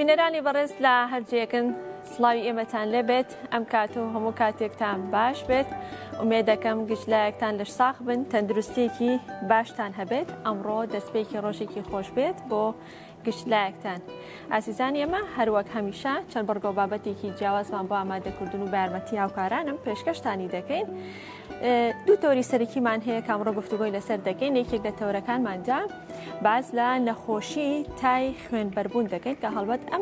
بینەرانی بەڕێز لە هەرجەیەکن سڵاوی ئێمەتان لێبێت ئەم کات و هەموو کاتێکتان باش بێت ئومێد دەکەم گشتلایەکتان لەش ساخ بن تەندروستێکی باشتان هەبێت ئەمڕۆ دەستپێکی ڕۆژێکی خۆش بێت بۆ گشتلایەکتان ئاسیزانی ئێمە هەروەک هەمیشە چەند بەرگۆ بابەتێکی جیاوازمان بۆ ئامادەکردن و بە یارمەتی هاوکارانم پێشکەشتانی دەکەین دوو تۆری سەرەکیمان هەیە کامڕۆ گفتوگۆی لەسەر دەکەین یەکێک لە تەورەکانماندا باز لە نەخۆشی تای خوێنبەربوون دەکەین کە هەڵبەت ئەم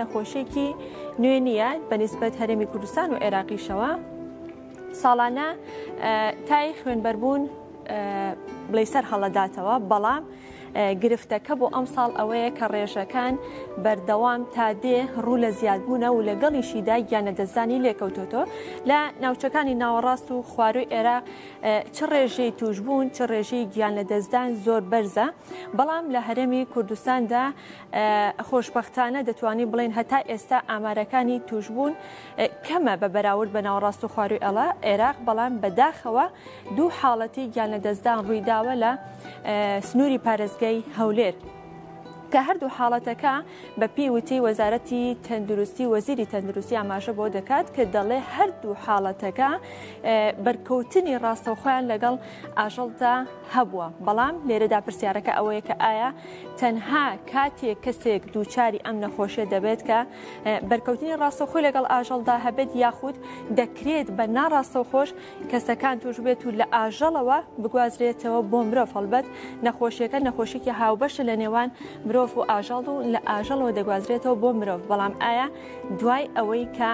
نەخۆشیێکی نوێ نییە بەنسبەت هەرێمی کوردستان و عێراقیشەوە ساڵانە تای خوێنبەربوون بڵێ سەر هەڵەداتەوە بەڵام گرفتەکە بۆ ئەم ساڵ ئەوەیە کە ڕێژەکان بەردەوام تا دێ ڕوو لە زیادبوونە و لەگەڵیشیدا گیانەدەزانی لێکەوتۆتۆ لە ناوچەکانی ناوەڕاست و خواروی عێراق چ ڕێژەی توشبوون چ ڕێژەی گیانەدەزدان زۆر بەرزە بەڵام لە هەرێمی کوردستاندا خۆشبەختانە دەتوانین بڵێن هەتا ئێستا ئامارەکانی توشبوون کەمە بە بەراورد بە ناوەڕاست و خواروی عێراق بەڵام بەداخەوە دوو حاڵەتی گیانەدەزدان ڕوویداوە لە سنووری پارێزگای هەولێر کە هەردوو حاڵەتەکە بە پێیوتی وەزارەتی تەندروستی وەزیری تەندروستی ئاماژە بۆ دەکات کە دەڵێ هەردوو حاڵەتەکە بەرکەوتنی ڕاستەوخۆیان لەگەڵ ئاژەڵدا هەبووە بەڵام لێرەدا پرسیارەکە ئەوەیە کە ئایا تەنها کاتێک کەسێک دووچاری ئەم نەخۆشیە دەبێت کە بەرکەوتنی ڕاستەوخۆی لەگەڵ ئاژەڵدا هەبێت یاخود دەکرێت بە ناڕاستەوخۆش کەسەکان توش بێت و لە ئاژەڵەوە بگوازرێتەوە بۆ مرۆڤ هەڵبەت نەخۆشیەکە نەخۆشیێکی هاوبەشە لە نێوان مرۆڤ و ئاژەڵ و لە ئاژەڵەوە دەگوازرێتەوە بۆ مرۆڤ بەڵام ئایا دوای ئەوەی کە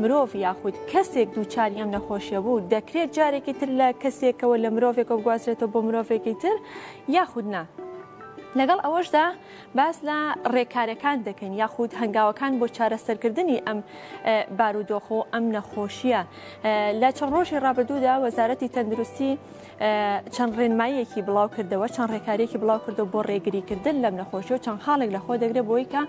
مرۆڤ یاخود کەسێک دووچاری ئەم نەخۆشیە بوو دەکرێت جارێکی تر لە کەسێکەوە لە مرۆڤێکەوە بگوازرێتەوە بۆ مرۆڤێکی تر یاخود نا لەگەڵ ئەوەشدا باس لە ڕێکارەکان دەکەین یاخود هەنگاوەکان بۆ چارەسەرکردنی ئەم بارودۆخ و ئەم نەخۆشیە لە چەند ڕۆژی ڕابردوودا وەزارەتی تەندروستی چەند ڕێنماییەکی بڵاو کردەوە چەند ڕێکاریەکی بڵاو کردەوە بۆ ڕێگریکردن لەم نەخۆشی و چەند خاڵێک لەخۆ دەگرێت بۆی کە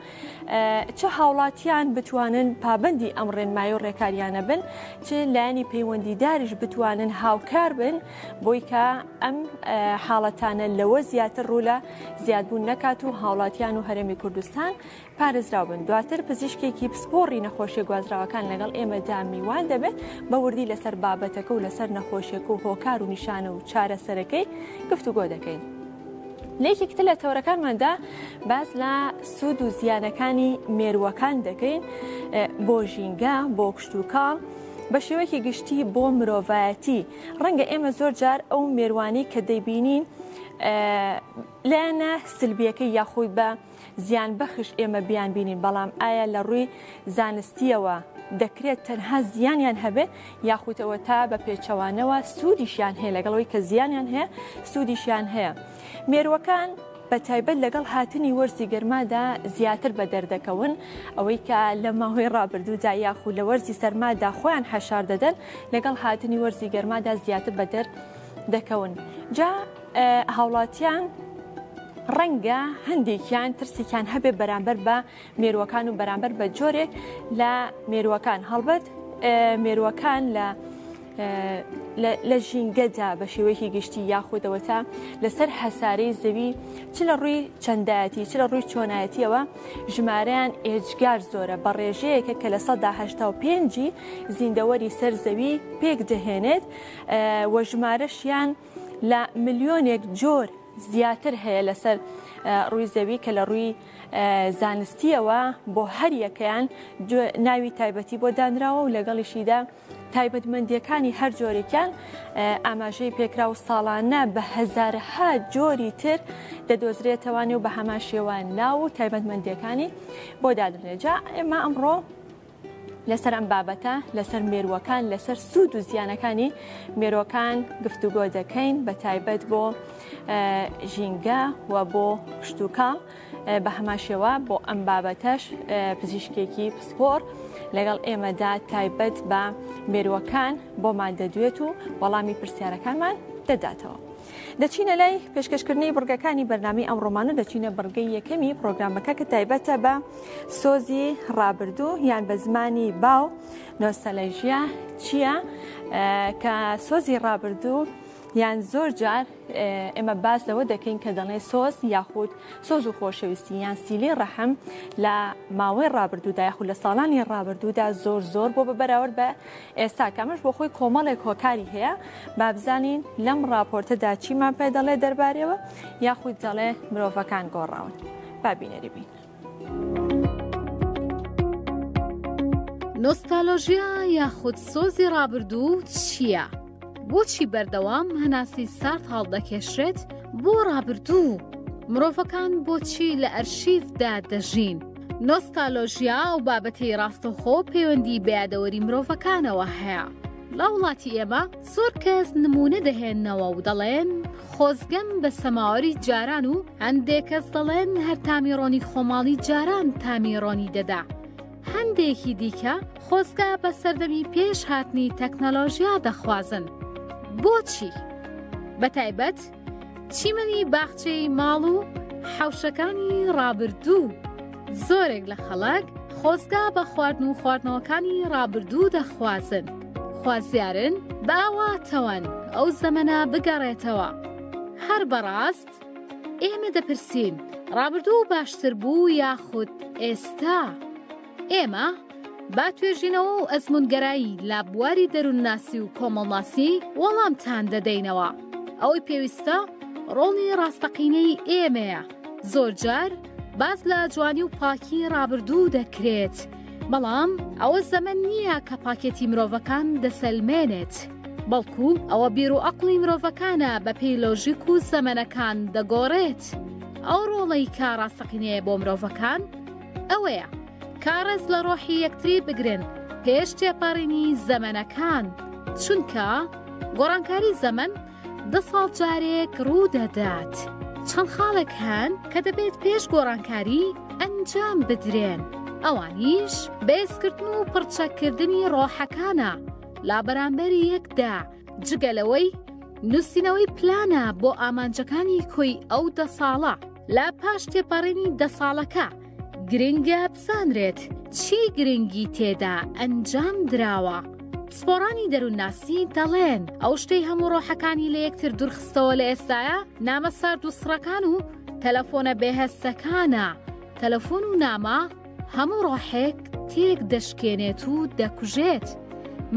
چه هاوڵاتیان بتوانن پابندی ئەم ڕێنمایی و ڕێکاریانە بن چ لایەنی پەیوەندیداریش بتوانن هاوکار بن بۆی کە ئەم حاڵەتانە لەوە زیاتر ڕوو لە زیادبوون نەکات و هاوڵاتیان و هەرێمی کوردستان پارێزراو بن دواتر پزیشکێکی پسپۆڕی نەخۆشیە گوازراوەکان لەگەڵ ئێمەدا میوان دەبێت بە وردی لەسەر بابەتەکە و لەسەر نەخۆشیەکە و هۆکار و نیشانە و چارەسەرەکەی گفتوگۆ دەکەین. لێکێکتر لە تەورەکانماندا باز لە سوود و زیانەکانی مێرووەکان دەکەین بۆ ژینگە بۆ کشتوکاڵ بە شێوەیەکی گشتی بۆ مرۆڤایەتی ڕەنگە ئێمە زۆر جار ئەو مێروانی کە دەیبینین لایەنە سلبیەکەی یاخود بە زیان بەخش ئێمە بیان بینین بەڵام ئایا لە ڕووی زانستیەوە دەکرێت تەنها زیانیان هەبێت یاخودەوە تا بە پێچەوانەوە سوودیشیان هەیە لەگەڵەوەی کە زیانیان هەیە سوودیشیان هەیە مێرووەکان بە تایبەت لەگەڵ هاتنی وەرزی گەرمادا زیاتر بە دەردەکەون ئەوەی کە لە ماوەی ڕابردوودا یاخود لە وەرزی سەرمادا خۆیان حەشار دەدەن لەگەڵ هاتنی وەرزی گەرمادا زیاتر بە دەکەون جا هاوڵاتیان ڕەنگە هەندێکیان ترسێکیان هەبێ بەرامبەر بە مێرووەکان و بەرامبەر بە جۆرێک لە مێرووەکان هەڵبەت مێرووەکان لە ژینگەدا بە شێوەیەکی گشتی یاخودەوەتا لەسەر هەسارەی زەوی چ لە ڕووی چەندایەتی چ لە ڕووی چۆنایەتیەوە ژمارەیان ئێجگار زۆرە بە ڕێژەیەکە کە لە 185 زیندەوەری سەر زەوی پێک دەهێنێت و ژمارەشیان لە ملیۆنێک جۆر زیاتر هەیە لەسەر ڕووی زەوی کە لە ڕووی زانستیەوە بۆ هەر یەکەیان ناوی تایبەتی بۆ دانراوە و لەگەڵیشیدا تایبەتمەندیەکانی هەر جۆرێکیان ئاماژەی پێکرا و ساڵانە بە هەزارها جۆری تر دەدۆزرێتەوانی و بە هەمان شێوان ناو و تایبەتمەندیەکانی بۆ دادنێت جا ئێمە ئەمڕۆ لەسەر ئەم بابەتە لەسەر مێرووەکان لەسەر سوود و زیانەکانی مێرووەکان گفتوگۆ دەکەین بە تایبەت بۆ ژینگە و بۆ کشتوکاڵ بە هەمان شێوە بۆ ئەم بابەتەش پزیشکێکی پسپۆڕ لەگەڵ ئێمەدا تایبەت بە مێرووەکان بۆمان دەدوێت و وەڵامی پرسیارەکانمان دەداتەوە. دەچینە لای پێشکەشکردنی بڕگەکانی بەرنامەی ئەم ڕۆمانە دەچینە بڕگەی یەکەمی پرۆگرامەکە کە تایبەتە بە سۆزی ڕابردوو یان بە زمانی باو نۆستەلژیا چییە کە سۆزی ڕابردوو یان زۆر جار ئێمە باس لەوە دەکەین کە دەڵێ سۆز یاخود سۆز و خۆشەویستی یان سیلی ڕەحم لە ماوەی ڕابردوودا یاخود لە ساڵانی ڕابردوودا زۆر بۆ بەراورد بە ئێستا کەمەش بۆ خۆی کۆمەڵێک هۆکاری هەیە با بزانین لەم راپۆرتەدا چیمان پێ دەڵێ دەربارەوە یاخود دەڵێ مرۆڤەکان گۆڕاون با بینەری بین. نۆستالۆژیا یاخود سۆزی ڕابردوو چییە؟ بۆچی بەردەوام هەناسی سارد هەڵدەکێشرێت بۆ ڕابردوو؟ مرۆڤەکان بۆچی لە ئەرشیفدا دەژین؟ نۆستالۆژیا و بابەتی ڕاستەوخۆ پەیوەندی بە یادەوەری مرۆڤەکانەوە هەیە. لە وڵاتی ئێمە زۆر کەس نمونە دەهێننەوە و دەڵێن خۆزگەم بە سەماوەری جاران و هەندێک کەس دەڵێن هەر تامیڕۆنی خۆماڵی جاران تامیڕۆنی دەدا. هەندێکی دیکە خۆزگا بە سەردەمی پێش هاتنی تەکنەلۆژیا دەخوازن. بۆچی؟ بەتایبەت چیمەنی باخچەی ماڵ و حەوشەکانی ڕابردوو. زۆرێک لە خەڵک خۆزگا بە خواردن و خواردنەوەکانی ڕابردوو دەخوازن. خوازیارن باواتەوەن ئەو زەمەنە بگەڕێتەوە. هەر بەڕاست ئێمە دەپرسین ڕابردوو باشتر بوو یاخود ئێستا؟ ئێمە با توێژینەوە و ئەزمونگەرایی لە بواری دەروونناسی و کۆمەڵناسی وەڵامتان دەدەینەوە. ئەوەی پێویستە ڕۆڵی ڕاستەقینەی ئێمەیە. زۆر جار باز لە جوانی و پاکی ڕابردوو دەکرێت، بەڵام ئەوە زەمن نییە کە پاکێتی مرۆڤەکان دەسەلمێنێت، بەڵکو ئەوە بیر و عەقڵی مرۆڤەکانە بە پێی لۆژیک و زەمەنەکان دەگۆڕێت. ئەو ڕۆڵەی کە ڕاستەقینەیە بۆ مرۆڤەکان ئەوەیە کارەز لە ڕۆحی یەکتری بگرن پێش تێپەڕینی زەمەنەکان، چونکە گۆڕانکاری زەمن 10 ساڵ جارێک ڕوو دەدات. چەند خاڵێک هەن کە دەبێت پێش گۆڕانکاری ئەنجام بدرێن، ئەوانیش بێزکردن و پڕچەکردنی ڕۆحەکانە لا بەرامبەری یەکدا، جگەلەوەی نووسینەوەی پلانە بۆ ئامانجەکانی کۆی ئەو 10 ساڵە. لە پاش تێپەڕینی 10 ساڵەکە گرنگە بزانرێت چی گرنگی تێدا ئەنجام دراوە. پسپۆڕانی دەروونناسی دەڵێن ئەو شتەی هەموو ڕۆحەکانی لە یەکتر دوورخستەوە لە ئێستاە نامە سارد و سڕەکان و تەلەفۆنە بێهەستەکانە. تەلەفۆن و نامە هەموو ڕۆحێک تێک دەشکێنێت و دەکوژێت.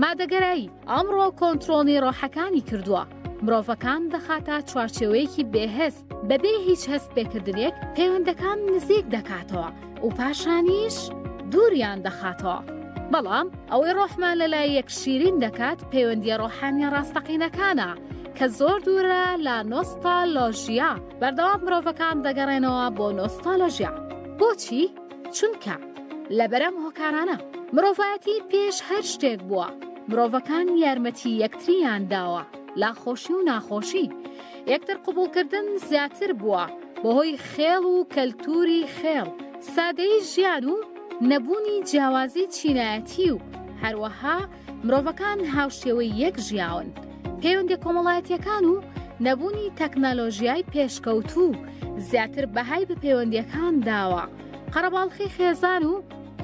مادەگەرایی ئەمڕۆ کۆنتڕۆڵی ڕۆحەکانی کردووە. مرۆڤەکان دەخاتە چوارچێوەیەکی بێهێست بەبێ هیچ هەست پێکردنێک پەیوەندەکان نزیک دەکاتەوە و پاشانیش دووریان دەخاتەوە. بەڵام ئەوەی ڕۆحمان لەلای یەک شیرین دەکات پەیوەندی ڕۆحانی ڕاستەقینەکانە کە زۆر دوورە لە نۆستالۆژیا. بەردەوام مرۆڤەکان دەگەڕێنەوە بۆ نۆستالۆژیا. بۆچی؟ چونکە لە بەرەم هۆکارانە مرۆڤایەتی پێش هەر شتێک بووە. مرۆڤەکان یارمەتی یەکتریان داوە لا خۆشی و ناخۆشی. یەکتر قبولکردن زیاتر بووە بەهۆی خێڵ و کەلتوری خێڵ، سادەی ژیان و نەبوونی جیاوازی چینایەتی و هەروەها مرۆڤەکان هاوشێوەی یەک ژیاون. پەیوەندی کۆمەڵایەتیەکان و نەبوونی تەکنەلۆژیای پێشکەوتوو زیاتر بەهای بە پەیوەندیەکان داوە. قەرەباڵخی خێزان و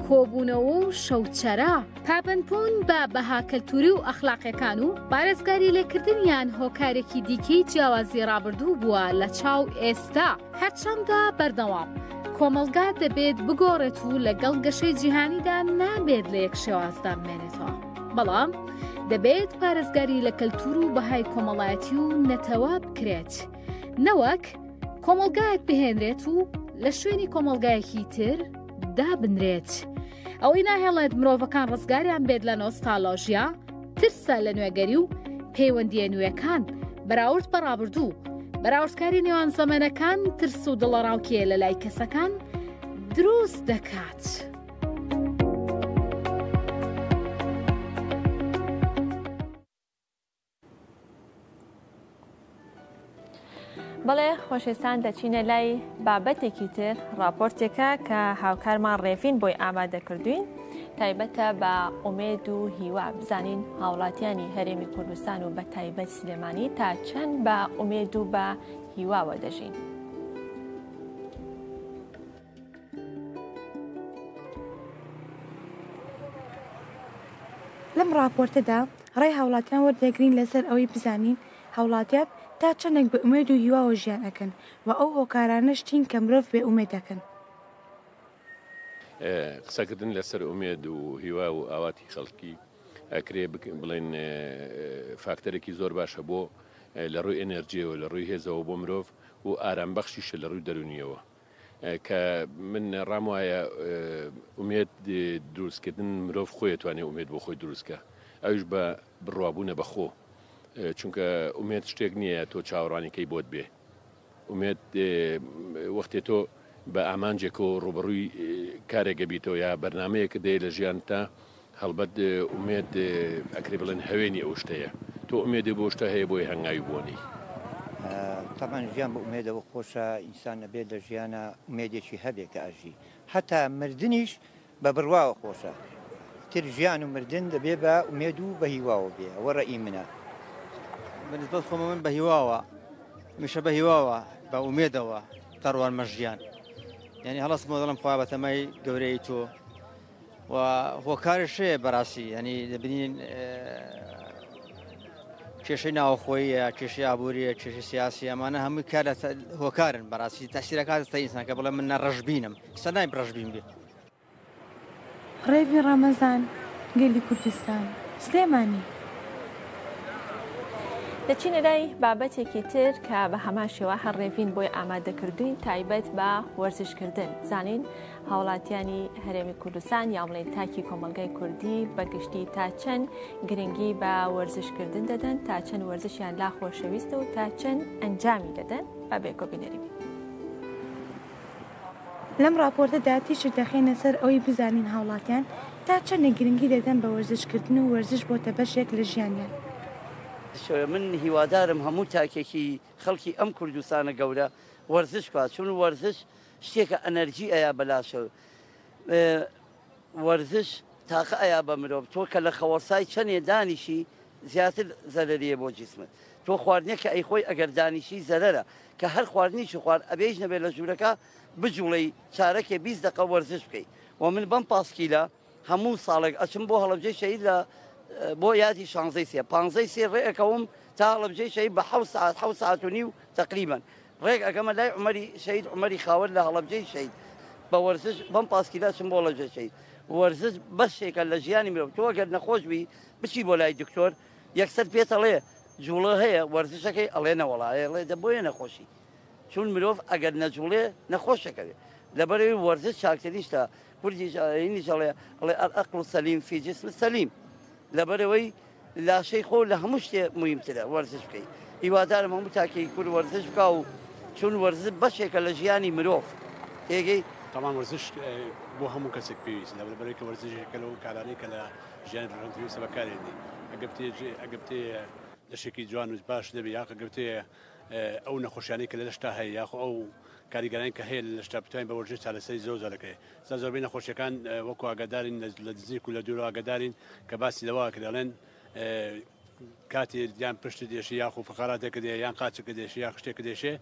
کۆبوونەوە و شەوچەرە پابندبوون بە بەها کەلتوری و ئەخلاقیەکان و پارێزگاری لێکردنیان هۆکارێکی دیکەی جیاوازی ڕابردوو بووە لە چاو ئێستا. هەرچەندە بەردەوام کۆمەلگا دەبێت بگۆڕێت و لەگەڵ گەشەی جیهانیدا نابێت لە یەک شێوازدا بمێنێتەوە، بەڵام دەبێت پارێزگاری لە کەلتور و بەهای کۆمەڵایەتی و نەتەوە بکرێت، نەوەک کۆمەلگایەک بهێنرێت و لە شوێنی کۆمەلگایەکی تر دابنرێت. ئەوەی ناهێڵێت مرۆڤەکان ڕزگاریان بێت لە نۆستالۆژیا، ترسە لە نوێگەری و پەیوەندیە نوێیەکان بەراورد بە ڕابردوو. بەراوردکاری نێوان زەمانەکان ترس و دڵەڕاوکێ لە لای کەسەکان دروست دەکات. بەڵێ خۆشەویستان دەچینە لای بابەتێکی تر، راپۆرتێکە کە هاوکارمان ڕێفین بۆی ئامادە کردوین، تایبەتە بە ئومێد و هیوا بزانین هاوڵاتیانی هەرێمی کوردستان و بە تایبەت سلێمانی تا چەند بە ئومێد و بە هیواوە دەژین. لەم راپۆرتەدا ڕێی هاوڵاتیان وەردەگرین لەسەر ئەوەی بزانین هاوڵاتیان تا چەندێک بە ئومێد و هیواوە ژیان ئەکەن و ئەو هۆکارانە شتین کە مرۆڤ بێ ئومێد دەکەن. قسەکردن لەسەر ئومێد و هیوا و ئاواتی خەڵکی ئەکرێ بڵێن فاکتەرێکی زۆر باشە بۆ لە ڕووی ئەنەرجیەوە لە ڕووی هێزەوە بۆ مرۆڤ و ئارامبەخشیشە لە ڕووی دەرونیەوە کە من ڕام وایە ئومێد دروستکردن مرۆڤ خۆی توانێت ئومێد بۆ خۆی دروستکە ئەوش بە بڕوابوونە بەخۆ چونکە ئومێد شتێک نییە تۆ چاوەڕوانیکەی بۆت بێ ئومێد وەختێ تۆ بە ئامانجێکەوە ڕوبڕووی کارێکە بیتەوە یا بەرنمەیەکە دێ لە ژیان تا هەڵبەت ئومێد ئەکرێ بڵێن هەوێنی ئەو شتەیە تۆ ئومێدی بۆ شتە هەیە بۆی هەنگاوی بوونی طبعا ژیان بە ئومێدەوە خۆشە ئینسان نەبێت لە ژیانە ئومێدێکی هەبێت کە ئاژی حتا مردنیش بە بڕواوە خۆشە تر ژیان و مردن دەبێ بە ئومێد و بە هیواوە بێ ئەوە ڕێی منە بەنسبەت خۆمە من بە هیواوە میشە بە هیواوە بە ئومێدەوە تەڕوان مەژیان یعنی هەڵست مۆدەڵم خوا بە تەمای گەورەی تۆ و هۆکاری شەیە بەڕاستی ینی دەبینین کێشەی ناوخۆیە کێشەی ئابوووریە کێشی سیاسی ئەمانە هەمووی کار هۆکارن بەڕاستی تەسیرەکات تا ئینسان کە بڵێ من نەڕەشبینم سە نایم ڕەشبین بێ. ڕێوی ڕەمەزان گەلی کوردستان سلێمانی دەچینە لای بابەتێکی تر کە بە هەمان شێوە هەڕێڤین بۆی ئامادەکردوین تایبەت بە وەرزشکردن زانین هاوڵاتیانی هەرێمی کوردستان یاڵێن تاکی کۆمەلگای کوردی بەگشتی تا چەند گرنگی بە وەرزشکردن دەدەن تا چەند وەرزشیان لا خۆشەویستە و تا چەند ئەنجامی دەدەن بە بێکۆبینەریم. لەم راپۆرتەدا تیشت دەخێنە سەر ئەوەی بزانین هاوڵاتیان تا چەندێک گرنگی دەدەن بە وەرزشکردن و وەرزش بۆتە بەشێک لە ژیانیان. من هیوادارم هەموو تاکێکی خەڵکی ئەم کوردستانە گەورە وەرزش بات چون وەرزش شتێکە ئەنەرژی ئەیا بەلاشە وەرزش تاقە ئەیا بە مرۆڤ تۆ کە لە خەوەسای چەندێ دانیشی زیاتر زەرەریە بۆ جسمت تۆ خواردنێکە ئەی خۆی ئەگەر دانیشی زەرەرە کە هەر خواردنیشی خوارد ئەبێژ نەبێت لە ژوورەکە بجوڵەی چارەکێ 20 دقە وەرزش بکەیت و من بەم پاسکیلە هەموو ساڵێک ئەچم بۆ هەڵەبجەی شەهید لە بۆ یادی 16 15 ڕێەکەوم تا هەڵەبجەی شەهید بە 7 ساعت و نیو تقریبا ڕێک ئەگەمە لای عمەری شەهید عمەری خاوەر لە هەڵەبجەی شەهید بە وەرزش بەم پاسکیلە چم بۆ لەبجەی شەهید وەرزش بەشێکە لە ژیانی مرۆڤ تۆ ئەگەر نەخۆش بی بچی بۆ لای دکتۆر یەکسەر پێتەڵێ جوڵە هەیە وەرزشەکەی ئەڵێنە وەڵایە ئەڵێ دەبۆیە نەخۆشی چون مرۆڤ ئەگەر نەجوڵێ نەخۆشەکەوێت لەبەرەوەی وەرزش چاکتریشتە کوردی ئەڵێ العقل السلیم فی جسم السلیم لەبەرەوەی لاشەی خۆ لە هەموو شتێ مهمترە وەرزش بکەیت هیوادارم هەموو تاکەی کورد وەرزش بکە و چون وەرزش بەشێکە لە ژیانی مرۆڤ تێگەی طبعا ورزش بۆ هەموو کەسێک پێویست لەبەرەوەی کە وەرزشێکە لەو کارانەی کە لە ژیان ڕۆژانەویستە بەکارێنی ئەگەر لەشێکی جوان و باش دەبێت یا ئەگەر ئەو نەخۆشیانەی کە لە شتا هەیە یاخۆ ئەو کاریگەرانی کە هەیە لە شتا بتوانین بە وەرزش چارەسەری زۆرەکەی زۆربەی نەخۆشیەکان وەکو ئاگادارین لە نزیک و لە دوورەوە ئاگادارین کە باسی لەوە کردەڵێن کاتی یان پشت دێشی یاخو فقراتێکە دێ یان قاچەکە دێشی یا شتێکە دێشێ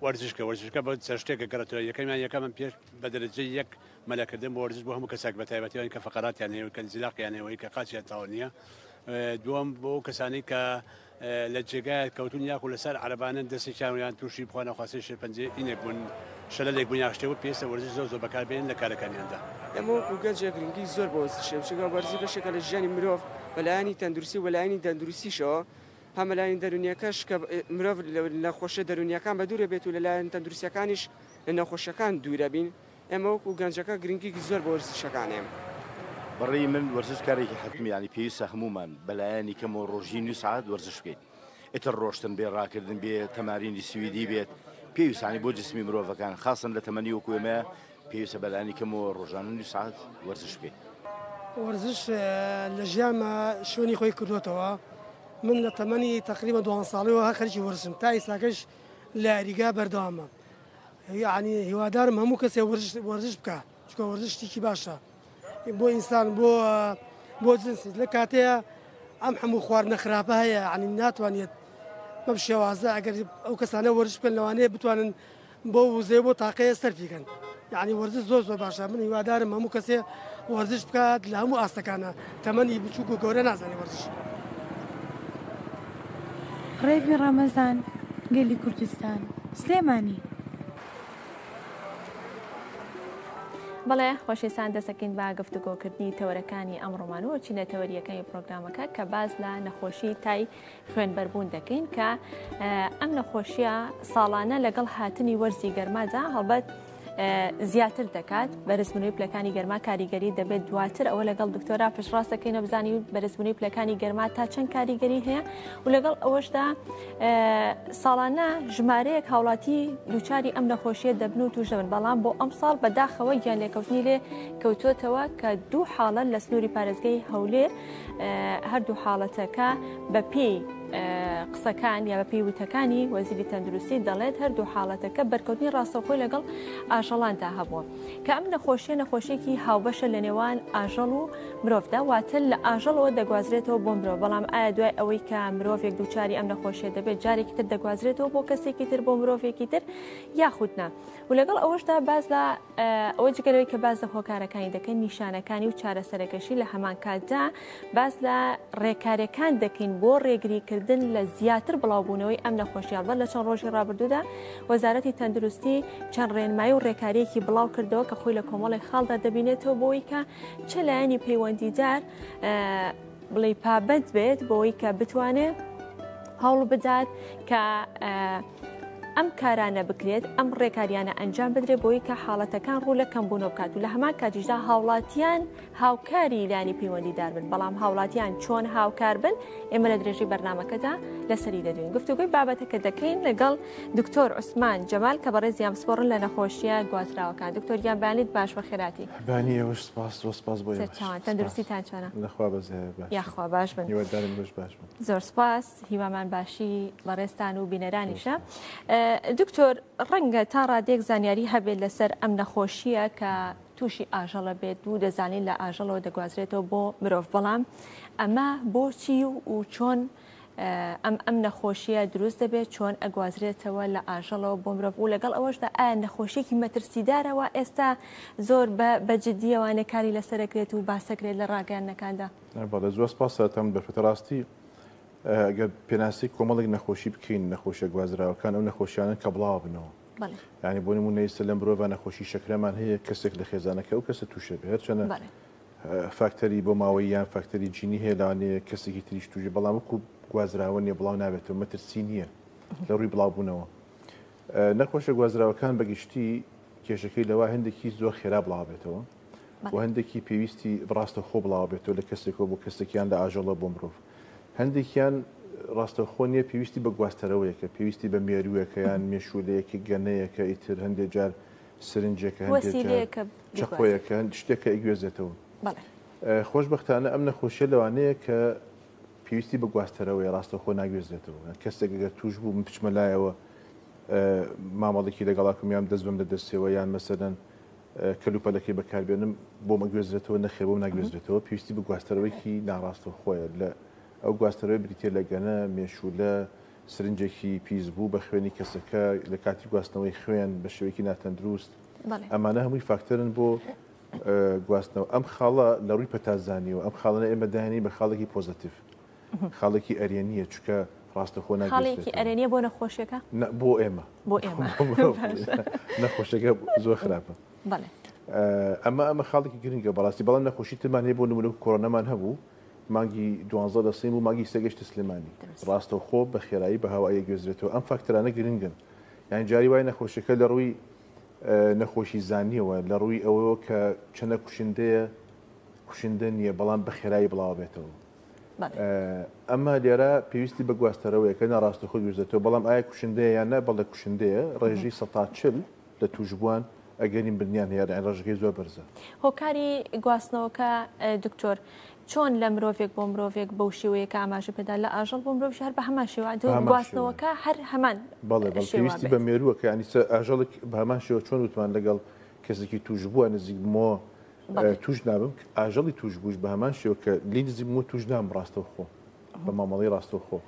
وەرزشکە بە شتێکە گەڕێتەوە یەکەم پێش بە دەرەجەی یەک مەلەکردن بە وەرزش بۆ هەموو کەسێک بە تایبەتیەوەی کە فقراتیان هەیە کە زیلاقیان هەیە کە قاچیان تاوە نییە دووەم بۆ کەسانی کە لە جێگای کەوتون یاخو لەسەر عەرەبانە دەستی چاویان تووشی بخوا نەخواستەی شێرپەنجێ ئینێک بوون شەلەلێک بوون یا شتێوە پێویستە وەرزش زۆر بەکاربێنن لە کارەکانیاندا ئەمە وەکو گەنجێک گرنگی زۆر بۆ وەرزشە وەرزش بەشێکە لە ژیانی مرۆڤ بەلایانی تەندروستی و لایانی تەندروستیشەوە هەمە لایەن دەرونیەکەش کە مرۆڤ لە نەخۆشیە دەرونیەکان بە دوورە بێت و لە لایەن تەندروستیەکانیش لە نەخۆشیەکان دوورە بین ئەمە وەکو گەنجەکە گرنگی زۆر بۆ وەرزشەکانێم بەڕێی من وەرزش کارێکی حتمی ینی پێویستە هەمومان بەلایەنی کەم و ڕۆژی نووس ساعت وەرزش بکەین ئیتر ڕۆشتن بێ ڕاکردن بێ تەمارینی سویدی بێت پێویستانی بۆ جسمی مرۆڤەکان خاصن لە تەمەنی وەکو ئێمە پێویستە بەلایەنی کەم و ڕۆژانە نووس ساعت وەرزش بکەین وەرزش لە ژیانمە شوێنی خۆی کردوتەوە من لە تەمەنی تقریبا 2 ساڵیەوە هەر خەرجی وەرزشم تا ئێستاکەش لە ئەریگا بەردەوامە یعنی هیوادارم هەموو کەسێ وەرزش بکە چونکە وەرزش شتێکی باشە بۆ ئینسان بۆ جنسی لە کاتەیە ئەم هەموو خواردنە خراپە هەیە عنی ناتوانێت بەم شێوازە ئەگەر ئەو کەسانە وەرزش بکەن لەوانەیە بتوانن بۆ وزەی بۆ تاقەیە سەرفیکەن یعنی وەرزش زۆر باشە من هیوادارم هەموو کەسێ وەرزش بکات لە هەموو ئاستەکانە تەمەنی بچووک و گەورە نازانێ وەرزش ڕێوی ڕەمەزان گەلی کوردستان سلێمانی. بەڵێ خۆشەویستان دەسەکەین با گفتوگۆکردنی تەوەرەکانی ئەمڕۆمان و چینە تەوەریەکەی پرۆگرامەکە کە باز لە نەخۆشی تای خوێنبەربوون دەکەین کە ئەم نەخۆشیە ساڵانە لەگەڵ هاتنی وەرزی گەرمادا هەڵبەت زیاتر دەکات بەرزبوونی پلەکانی گەرما کاریگەری دەبێت دواتر ئەوە لەگەڵ دکتۆرا پشتڕاستەکەی نەبزانی و بەرزبوونی پلەکانی گەرما تا چەند کاریگەری هەیە و لەگەڵ ئەوەشدا ساڵانە ژمارەیەک هاوڵاتی دووچاری ئەم نەخۆشیە دەبن و توشەبن بەڵام بۆ ئەم ساڵ بەداخەوە گیان لێکەوتنی لێ کەوتوتەوە کە دوو حاڵەت لە سنووری پارێزگای هەولێر هەردوو حاڵەتەکە بە پێی قسەکان یا بە پێی وتەکانی وەزیری تەندروستی دەڵێت هەردوو حاڵەتەکە بەرکەوتنی ڕاستەوخۆی لەگەڵ ئاژەڵاندا هەبووە کە ئەم نەخۆشیەکی هاوبەشە لە نێوان ئاژەڵ و مرۆڤدا واتە لە ئاژەڵەوە دەگوازرێتەوە بۆ مرۆڤ بەڵام ئایا دوای ئەوەی کە مرۆڤێک دووچاری ئەم نەخۆشیە دەبێت جارێکی تر دەگوازرێتەوە بۆ کەسێکی تر بۆ مرۆڤێکی تر یاخودنا و لەگەڵ ئەوەشدا باز لە ئەوە جگەرەوەی کە باز لە هۆکارەکانی دەکەن نیشانەکانی و چارەسەرەکەشی لە هەمان کاتدا باز لە ڕێکاریەکان دەکەین بۆ ڕێگریکردن لە زیاتر بڵاوبوونەوەی ئەم نەخۆشیان بە لە چەند ڕۆژی ڕابردوودا وەزارەتی تەندروستی چەند ڕێنمایی و ڕێکاریەکی بڵاو کردەوە کە خۆی لە کۆمەڵی خاڵدا دەبینێتەوە بۆی کە چه لایەنی پەیوەندیدار بڵێ پابند بێت بۆی کە بتوانێت هەوڵ بدات کە ئەم کارانە بکرێت ئەم ڕێکاریانە ئەنجام بدرێت بۆی کە حاڵەتەکان ڕوو لە کەمبوونەوە بکات و لە هەمان کاتیشدا هاوڵاتیان هاوکاری لانی پەیوەندیدار بن بەڵام هاوڵاتیان چۆن هاوکار بن ئێمە لە درێژی بەرنامەکەدا لەسەری دەدوین گفتوگوی بابەتەکە دەکەین لەگەڵ دکتۆر عوسمان جەمال کە بەڕێز یامسپۆڕن لە نەخۆشیە گوازراوەکان دکتۆریان بەیانیت باش بە خێراتی بانی ئێوەش سپاس بۆ تەندروستیتان چۆنە لەخوا بەزێ یاخوا باش بن هیوادارم باش بن زۆر سپاس هیوامان باشی بەڕێستان و بینەرانیشە دکتۆر ڕەنگە تا ڕادێک زانیاری هەبێت لەسەر ئەم نەخۆشیە کە تووشی ئاژەڵە بێت و دەزانین لە ئاژەڵەوە دەگوازرێتەوە بۆ مرۆڤ بەڵام ئەمە بۆچی و چۆن ئەم نەخۆشیە دروست دەبێت چۆن ئەگوازرێتەوە لە ئاژەڵەوە بۆ مرۆڤ و لەگەڵ ئەوەشدا ئایا نەخۆشیێکی مەترسیدارەوە ئێستا زۆر بەجددیەوانە کاری لەسەرەکرێت و باسەکرێت لە ڕاگەیانەکاندا بەڵێ زۆر سپاس تەم بەفرەتە ڕاستی ئەگەر پێناسی کۆمەڵێک نەخۆشی بکەین نەخۆشیە گوازراوەکان ئەو نەخۆشیانە کە بڵاو بنەوە یعنی بۆ نمونە ئێستا لەم مرۆڤ نەخۆشی شەکرەمان هەیە کەسێک لە خێزانەکە ئەو کەسە تووشە بێت هەرچەنە فاکتەری بۆ ماوەی یان فاکتەری جینی هەیە لەوانەیە کەسێکی تریش تووشی بەڵام وەکو گوازراوە نیە بڵاو نابێتەوە مەترسی نییە لە ڕووی بڵاوبوونەوە نەخۆشە گوازراوەکان بەگشتی کێشەکەی لەوە هەندێکی زۆر خێرا بڵاو بێتەوە و هەندێکی پێویستی بڕاستە خۆ بڵاو بێتەوە لە کەسێکەوە بۆ کەسێکیان لە ئاژەڵە بۆ مرۆڤ هەندێکیان ڕاستەخۆ نیە پێویستی بە گواستەرەوەیەکە پێویستی بە مێرووەکە یان مێشولەیەکی گەنەیەکە ئیتر هەندێک جار سرنجێکە هەندێکخۆیەکە شتێکە ئەگوێزێتەوە خۆشبەختانە ئەم نەخۆشیە لەوانەیە کە پێویستی بە گواستەرەوەی ڕاستەخۆ ناگوێزێتەوە کەسێک گەر توش بوو من پچمە لایەوە مامەڵێکی لەگەڵاکم یان دەست بم لە دەستەوە یان مەسەدەن کەلوپەلەکەی بەکاربێنم بۆ مەگوێزرێتەوە نەخێ بۆ ناگوێزرێتەوە پێویستی بە گواستەرەوەیکی ناڕاستە خۆیە لە ئەو گواستەرەوەی بریتێ لە گەنە مێشولە سرنجێکی پیس بوو بە خوێنی کەسەکە لە کاتی گواستنەوەی خوێن بە شێوەیەکی ناتەندروست ئەمانە هەمووی فاکتەرن بۆ گواستنەوە ئەم خاڵە لە ڕووی پەتازانیەوە ئەم خاڵانە ئێمە داهێنی بە خاڵێکی پۆزتیڤ خاڵێکی ئەرێنیە چکە ڕاستەخۆ خاڵێکی ئەرێنیە بۆ نەخۆشیەکە بۆ ئێمە نەخۆشەکە زۆر خراپە ئەمە خاڵێکی گرنگە بەڕاستی بەڵام نەخۆشی ترمان هەیە بۆ نمونە کۆرۆنەمان هەبوو مانگی 12 دەسیم و ماگی سەگەشتە سلێمانی ڕاستەوخۆ بە خێرایی بە هەوایە گوێزرێتەوە ئەم فاکتەرانە گرنگن یان جاری وای نەخۆشیەکە لە ڕووی نەخۆشی زانیەوە لە ڕووی ئەوەوە کە چەنە کوشندە نییە بەڵام بە خێرایی بڵاو بێتەوە ئەمە لێرە پێویستی بە گواستەرەوەیەکە ناڕاستەخۆ گوێزێتەوە بەڵام ئایا کوشندەیە یان نە بەڵێ کوشندەیە ڕێژی 140 لە توشبووان ئەگەریم بنیان هەیە ڕێژەکەی زۆر بەرزە هۆکاری گواستنەوەکە دکتۆر چۆن لە مرۆڤێک بۆ مرۆڤێک بەو شێوەیەکە ئاماژە پێدا لە ئاژەڵ بۆ مرۆڤ هەر بە هەمان شێوە گواستنەوەکە هەر هەمان بەڵێ پێویستی بە مێرووەکە ینی ئاژەڵێک بە هەمان شێوە چۆن وتمان لەگەڵ کەسێکی توش بووە نزیک مۆ توش نابم ئاژەڵی توش بووش بە هەمان شێوە کە لی نزیک مۆ توش نام ڕاستەوخۆ بە مامەڵی ڕاستەوخۆ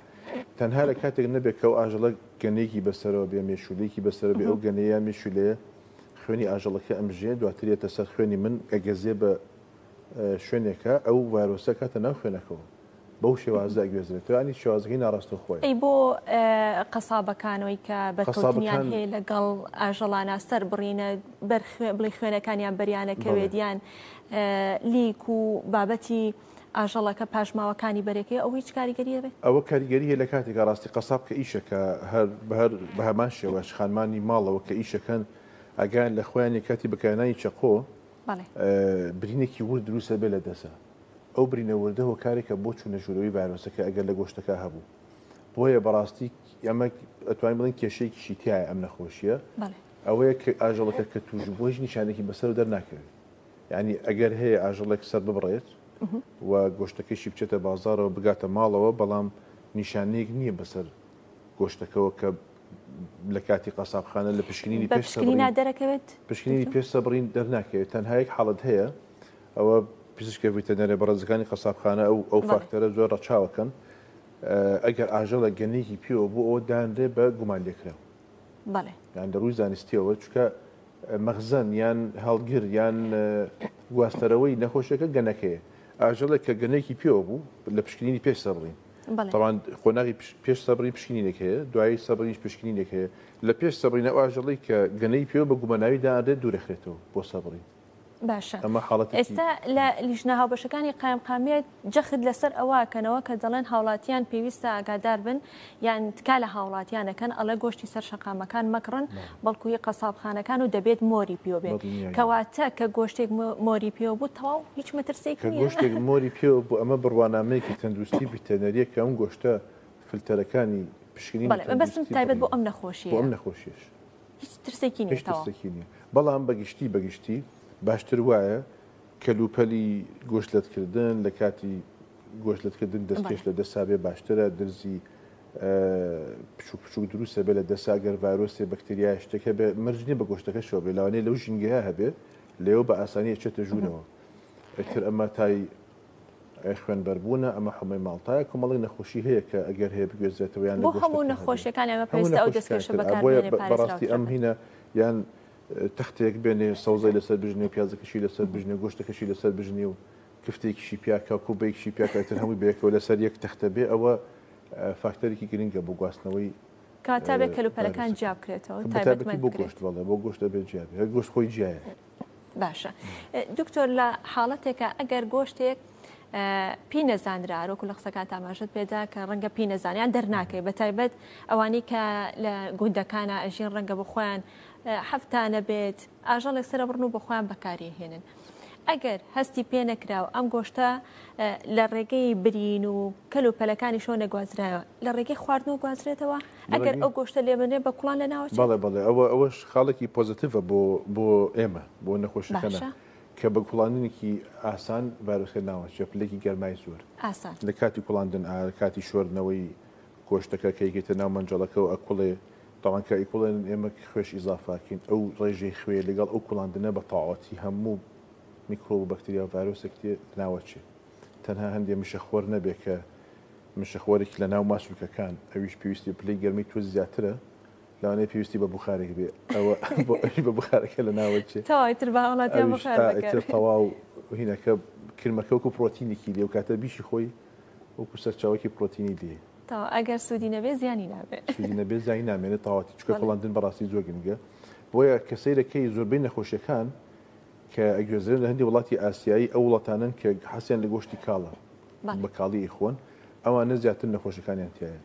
تەنها لە کاتێک نەبێت کە ئەو ئاژەڵە گەنەیەکی بەسەرەوە بێ مێشولەیەکی بەسەر بێ ئەو گەنەیە مێشولەیە خوێنی ئاژەڵەکە ئەمژێ دواترێتە سەر خوێنی من ئەگەزێ بە شوێنێکە ئەو ڤایرۆسە کاتە ناو خوێنەکەەوە بەو شێوازە ئەگوێزرێتەوە ینی شێوازەکەی ناڕاستە خۆی ئەی بۆ قەسابەکانەوەی کە بەرکەوتنیان هەیە لەگەڵ ئاژەڵانە سەر بڕینە بڵێ خوێنەکانیان بەریانەکەوێتیان لیک و بابەتی ئاژەڵەکە پاشماوەکانی بەرێکەوە ئەو هیچ کاریگەریە بێت ئەوە کاریگەری هەیە لە کاتێکە ڕاستی قەساب کە ئیشەکە هەر بە هەمان شێوەش خانمانی ماڵەوە کە ئیشەکەن ئەگەیان لە خۆیان کاتی بەکارهێنانی چەقۆ برینێکی ورد دروستە بێ لە دەسە ئەو برینە وردەوە کارێکە بۆ چوونە ژوورەوەی ڤایرۆسەکە ئەگەر لە گۆشتەکە هەبوو بۆیە بەڕاستی ئەمە ئەتوانین بڵین کێشەیەکیشی تایە ئەم نەخۆشیە ئەوەیە کە ئاژەڵەکە کە توش بۆش نیشانێکی بەسەر دەرناکەوێت یعنی ئەگەر هەیە ئاژەڵێک سەر ببڕێت و گۆشتەکەیشی بچێتە بازارەوە بگاتە ماڵەوە بەڵام نیشانەیەک نییە بەسەر گۆشتەکەەوە کە لە کاتی قەسابخانە لە پشکنینی پشکنینی پێش سەبڕین دەرناکەوێت تەنهایەک حاڵت هەیە ئەوە پزیشکە ڤیتەنەری بەڕێزەکانی قەسابخانە ئەو فاکتەرە زۆر ڕەچاوەکەن ئەگەر ئاژەڵە گەنێکی پێوە بۆ ئەوە دانرێ بە گومان لێکراوە یان دەڕووی زانستیەوە چکە مەخزن یان هەڵگر یان گواستەرەوەی نەخۆشیەکە گەنەکەیە ئاژەڵێک کە گەنێکی پێوە بوو لە پشکنینی پێش سەبڕین طبعاً خۆناغی پێش سەبڕی پشکنینێک هەیە دوایی سەبڕیش پشکنینێک هەیە لە پێش سەبڕینە ئاژەڵی کە گەنەی پێوە بە گوماناوی دادرێت دوورەخرێتەوە بۆ سەبڕین باشە ئێستا لە لیژنە هاوبەشەکانی قایمقامیت جەخت لەسەر ئەوەکەنەوە کە دەڵێن هاوڵاتیان پێویستە ئاگادار بن یان تکا لە هاوڵاتیانەکەن ئەڵێ گۆشتی سەر شەقامەکان مەکڕن بەڵکوی قەسابخانەکان و دەبێت مۆری پێوە بێت کەواتە کە گۆشتێک مۆری پێوە بوو تەواو هیچ مەترسێکی نییە گۆشتێک مۆری پێوە بوو ئەمە بڕوانامەیەکی تەندروستی ڤیتەنەریە کە ئەم گۆشتە فلتەرەکانی پشکنین بەسم تایبەت بۆ ئەم نەخۆشیە بۆ ئەم نەخۆشیش هیچ ترسێکی نییە بەڵام بەگشتی باشتر وایە کەلوپەلی گۆشتلەتکردن لە کاتی گۆشتلەتکردن دەستکەش لە دەسابێ باشترە دەرزی پچوک دروستە بێ لە دەساگەر ڤایرۆسێ بەکتریای شتێکە بێ مەرجنی بە گۆشتەکەشەوە بێ لەوانەیە لەو ژینگەیە هەبێ لێەوە بە ئاسانی چێتە ژوونەوە ئەتر ئەمە تای خوێنبەربوونە ئەمە حمەی ماڵتایە کۆمەڵی نەخۆشی هەیە کە ئەگەر هەیە بگوێزێتەوە یان بۆ هەموو نەخۆشیەکان ئەمە پێویستە ئەو دەستکەشە بەکاربێنێ بەڕاستی ئەم هینە یان تەختێک بێنێ سەوزای لەسەر بژنێ و پیازەکەشی لەسەر بژنێ گۆشتەکەشی لەسەر بژنی و کفتێکیشی پیاکە و کوبێکشی پیاکەتر هەمووی بێکەوە لەسەر یەک تەختە بێ ئەوە فاکتەرێکی گرنگە بۆ گواستنەوەی کاتە بێت کەلوپەلەکان جیاب بکرێتەوە تایبەتمەند بۆ گۆشت بەڵێ بۆ گۆشتە بێت جیاب گۆشت خۆی جیایە باشە دکتۆر لە حاڵەتێکە ئەگەر گۆشتێک پی نەزانرا وەکو لە قسەکان ئاماژەت پێدا کە ڕەنگە پی نەزانیان دەرناکەی بە تایبەت ئەوانەی کە لە گوندەکانە ئەژین ڕەنگە بە خۆیان هەفتانە بێت ئاژەڵێک سرە بڕن و بە خۆیان بەکاری هێنن ئەگەر هەستی پێ نەکراوە ئەم گۆشتە لە ڕێگەی برین و کەلوپەلەکانی شۆ نەگوازرایەوە لە ڕێگەی خواردن و گوازرێتەوە ئەگەر ئەو گۆشتە لێ بنێ بە کوڵان لە ناوە بەڵێ ئەوەش خاڵێکی پۆزتیڤە بۆ ئێمە بۆ نەخۆشەکەە کە بە کوڵاندنێکی ئاسان ڤایرۆسەکە ناوە چێپلێکی گەرمای زۆر ئاسان لە کاتی کوڵاندن کاتی شۆردنەوەی گۆشتەکە کەیکێتە ناو مەنجەڵەکە و ئەکوڵێ تاوانکە ئیکوڵێن ئێمە خوێش ئیزافاکەین ئەو ڕێژەی خوێ لەگەڵ ئەو کوڵاندنە بە تەواوەتی هەموو میکرۆ و بەکتریا و ڤایرۆسێکی ناوەچێ تەنها هەندێ مشەخۆر نەبێ کە مشەخۆرێکی لە ناو ماسوولکەکان ئەویش پێویستی پلەی گەرمی تۆ زیاترە لەوانەیە پێویستی بە بخارێک بێ ئەوە بە بخارەکە لە ناوەچێ تەواویتر بە وڵاتیان بخار تەواو هینەکە کرمەکە وەکو پرۆتینێکی لێ و کاتە بیشی خۆی وەکو سەرچاوەکی پرۆتینی لێ ئەگەر سوودی نەبێ زیانی نابێت سوودی نەبێ زیانی نامێنێت تەواتی چکە کوڵاندن بەڕاستی زۆر گرنگە بۆیە کە سەیرەکەی زۆربەی نەخۆشیەکان کە ئەگوێزرێن لە هەندی وڵاتی ئاسیایی ئەو وڵاتانن کە حەسیان لە گۆشتی کاڵە بە کاڵی خۆن ئەوانە زیاتر نەخۆشەکانیان تایە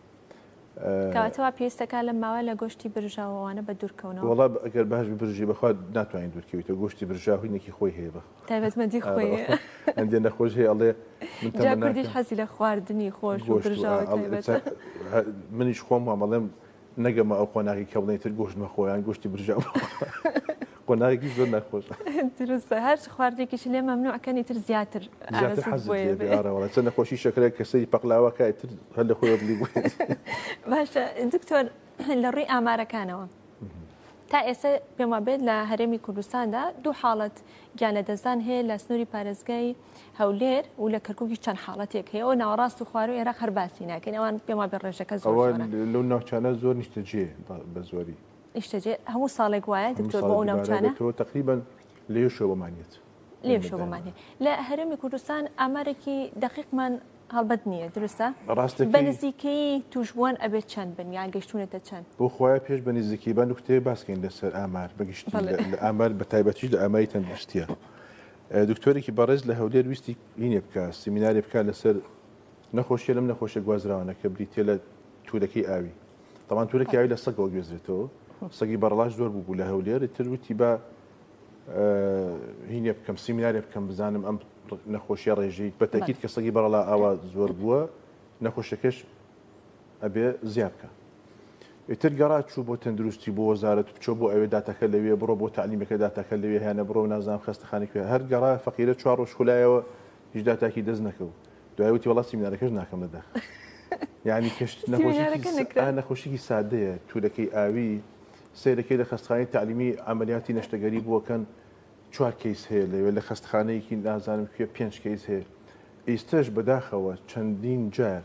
کەواتەوە پێویستەکە لە ماوە لە گۆشتی برژاوانە بە دوورکەونەوە وڵا ئەگەر بەهاش برژی بەخوا ناتوانین دوورکەویتە گۆشتی برژاوینێکی خۆی هەیە بە تایبەتمەندی خۆی هەندێ نەخۆش هەیە ئەڵێ کوردیش حەزی لە خواردنی خۆش و برژاوی تایبەت منیش خۆم وامەڵێم نەگەمە ئەو قۆناغی کە بڵێن تر گۆشت مەخۆیان گۆشتی برژاو قۆناغێکی زۆر نەخۆش درستە هەر خواردێکیش لێ مەمنوعەکەنی تر زیاتر چەند نەخۆشی شەکرێک کەسەری پەقلاوەکە تر هەر لە خۆی بلی باشە دکتۆر لە ڕووی ئامارەکانەوە تا ئێستا پێم بێت لە هەرێمی کوردستاندا دوو حاڵەت گیانەدەستدان هەیە لە سنووری پارێزگای هەولێر و لە کەرکووکی چەند حاڵەتێک هەیە ئەو ناوەڕاست و خوارەوەی عێراق هەر باسی ناکەین ئەوان پێم بێت ڕێژەکە زۆر لەو ناوچانە زۆر نیشتەجێ بە زۆری نیشتەجێ هەموو ساڵێک وایە دکتۆر بۆ ئەو ناوچانە تقریبا لێ شۆبەمانێت لێ شۆبەمانێت لە هەرێمی کوردستان ئامارێکی دقیقمان هەڵبەت نییە دروستە ڕاستەکەی بەنزیکەی توشبووان ئەبێت چەند بن یان گەشتونێتە چەند بۆ خۆیان پێش بە نزیکی بە نوکتەیە باسکەین لەسەر ئامار بەگشتی لە ئامار بە تایبەتیش لە ئاماری تەندروستیە دکتۆرێکی بەڕێز لە هەولێر ویستی هینێ بکە سیمینارێ بکە لەسەر نەخۆشیە لەم نەخۆشە گوازراوانە کە بریتێ لە تورەکەی ئاوی تەمان تورەکی ئاوی لە سەگەوە گوێزرێتەوە سەگی بەڕەڵاش زۆر بوو لە هەولێر تروتی بە هینێ بکەم سیمینارێ بکەم بزانم ئەم نەخۆشیە ڕێژەی بەتەکیت کە سەگی بەڕەڵا ئاوا زۆر بووە نەخۆشەکەش ئەبێ زیاد بکە ئیتر گەڕات چوو بۆ تەندروستی بۆ وەزارەت بچۆ بۆ ئەوێ داتەکە لەوێ بڕۆ بۆ تعلیمەکە داتەکە لەوێ هیانە بڕۆ نازانام خەستەخانێک هەر گەڕا فەقیرە 4 ڕۆژ خولایەوە هیچ داتاکی دەست نەکەوت دوای وتی وڵات سیمینارەکەش ناکەم لەداخ یعنی کەشت نەخۆشیی سادەیە تورەکەی ئاوی سیرەکەی لە خەستخانەی تعلیمی عملیاتی نەشتەگەری بووەکەن 4 کەیس هەیە لەوێ لە خەستخانەیەکی نازانم کوێ 5 کەیس هەیە ئیستەش بەداخەوە چەندین جار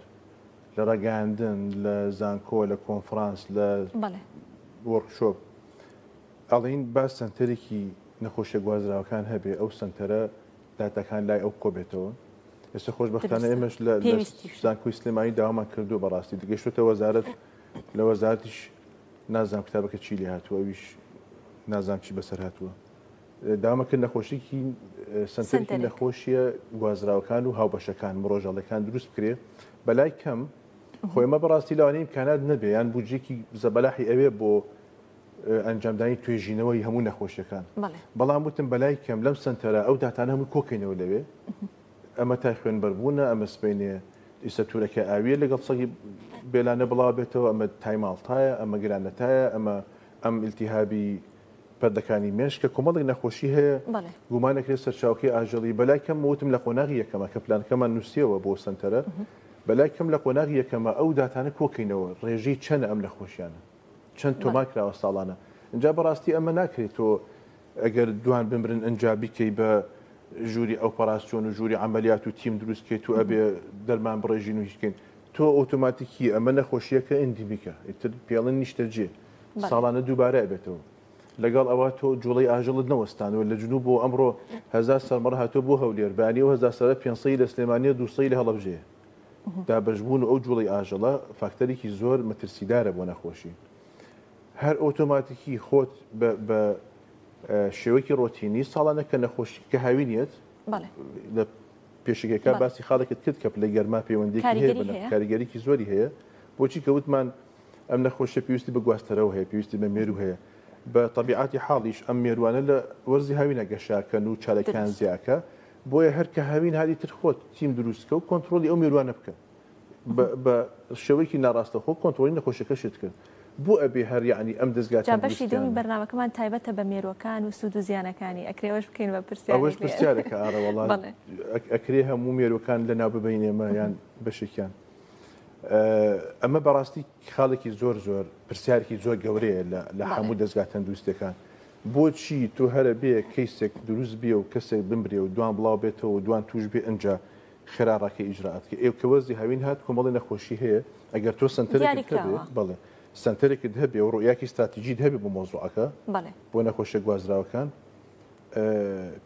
لە ڕگەاندن لە زانکۆ لە کۆنفرانس لە وەرکشۆپ ئەڵین با سنتەرێکی نەخۆشیە گوازراوەکان هەبێ ئەو سنتەرە داتەکان لای ئەو کۆبێتەوە ئێستا خۆشبەختانە ئێمەش لە زانکۆی سلێمانی داوامان کردو بەڕاستی دەگەشتێتە وەزارەت لە وەزارەتیش نازانم کتابەکە چی لێ هاتووە ئەویش نازانم چی بەسەر هاتووە دامەکرد نەخۆشیکی سنتەرێکی نەخۆشیە گوازراوەکان و هاوبەشەکان ڕۆژەڵەکان دروست بکرێ بەلای کەم خۆیمە بەڕاستی لەوانەیە امکانات نەبێ یان بودجێکی زەبەلاحی ئەوێ بۆ ئەنجامدانی توێژینەوەی هەموو نەخۆشیەکان بەڵام وتم بەلای کەم لەم سنتەرە ئەو داتانە هەموو کۆکەینەوە لەوێ ئەمە تای خوێنبەربوونە ئەمە سبەینێ ئیسە تورەکە ئاویە لەگەڵ سەگی بێلانە بڵاو بێتەوە ئەمە تایماڵتایە ئەمە گرانەتایە ئەمە ئەم ئیلتیهابی پەردەکانی مێشکە کۆمەڵێک نەخۆشی هەیە گومانەکرێت سەرچاوکەی ئاژەڵی بەلای کەم وتم لە قۆناغی یەکەمە کە پلانەکەمان نووسیەوە بۆ سنتەرە بەلای کەم لە قۆناغی یەکەمە ئەو داتانە کۆکەینەوە ڕێژەی چەندە ئەم نەخۆشیانە چەند تۆمار کراوە ساڵانە اینجا بەڕاستی ئەمە ناکرێت تۆ ئەگەر دوان بمرن ئەنجا بیکەی بە ژووری ئۆپەراسیۆن و ژووری عملیات و تیم دروستکەیت و ئەبێ دەرمان بڕێژین و هیچکەین تۆ ئۆتۆماتیکی ئەمە نەخۆشیەکە ئەندیمیکە ئیتر پێڵن نیشتەجێ ساڵانە دووبارە ئەبێتەوە لەگەڵ ئەوە تۆ جوڵی ئاژەڵت نەوەستانەوە لە جنوب بۆ ئەمڕۆ 1000 سەرمەڕە هاتۆ بۆ هەولێر بانی و 1000 سەرە 500 لە سلێمانیە 200 لە هەڵەبژەیە دابەشبوون و ئەو جوڵی ئاژەڵە فاکتەرێکی زۆر مەترسیدارە بۆ نەخۆشی هەر ئۆتۆماتیکی خۆت بە شێوەیەکی ڕۆتینی ساڵانە کە نەخۆشی کە هاوینێت لە پێشەکەەکە باسی خاڵێکت کرد کە لە گەرما پەیوەندێکی هەیە کاریگەریکی زۆری هەیە بۆچی کەوتمان ئەم نەخۆشیە پێویستی بە گواستەرەوە هەیە پێویستی بە مێرو هەیە بە طبیعاتی حاڵیش ئەم مێروانە لە وەرزی هاوینە گەشاکەن و چالەکان زیاکە بۆیە هەر کە هاوین هادی تر خۆت تیم دروستکە و کۆنتترۆلی ئەو مێروانە بکە بە شێوەیەکی ناڕاستە خۆ کۆنتترۆلی نەخۆشەکەشت کرد بۆ ئەبێ هەر یعنی ئەم دەستگاتە بەشی دەمی بەرنامەکەمان تایبەتە بە مێرۆکان و سوود و زیانەکانی ئەکرێوەش بکەین بە پرسیار ئەوەش پرسیارێکە ئاڕەوەڵات ئەکرێ هەموو مێرۆکان لە ناو ببینێمە یان بەشێکیان ئەمە بەڕاستی خاڵێکی زۆر پرسیارێکی زۆر گەورەیە لە هەموو دەستگا تەندروستەکان بۆچی تۆ هەرە بێ کەیسێک دروست بێ و کەسێک بمبرێ و دوان بڵاو بێتەوە دوان توش بێ ئەنجا خێراڕاکە ئیجرعاتکە ئێو کە وەرزی هاوین هات کۆمەڵی نەخۆشی هەیە ئەگەر تۆ سنتەرێک هەبێ بەڵێ سنتەرێکت هەبێ و ڕۆیاکی استراتیژیت هەبێ بۆ مۆزوعەکە بۆ نەخۆشیە گوازراوەکان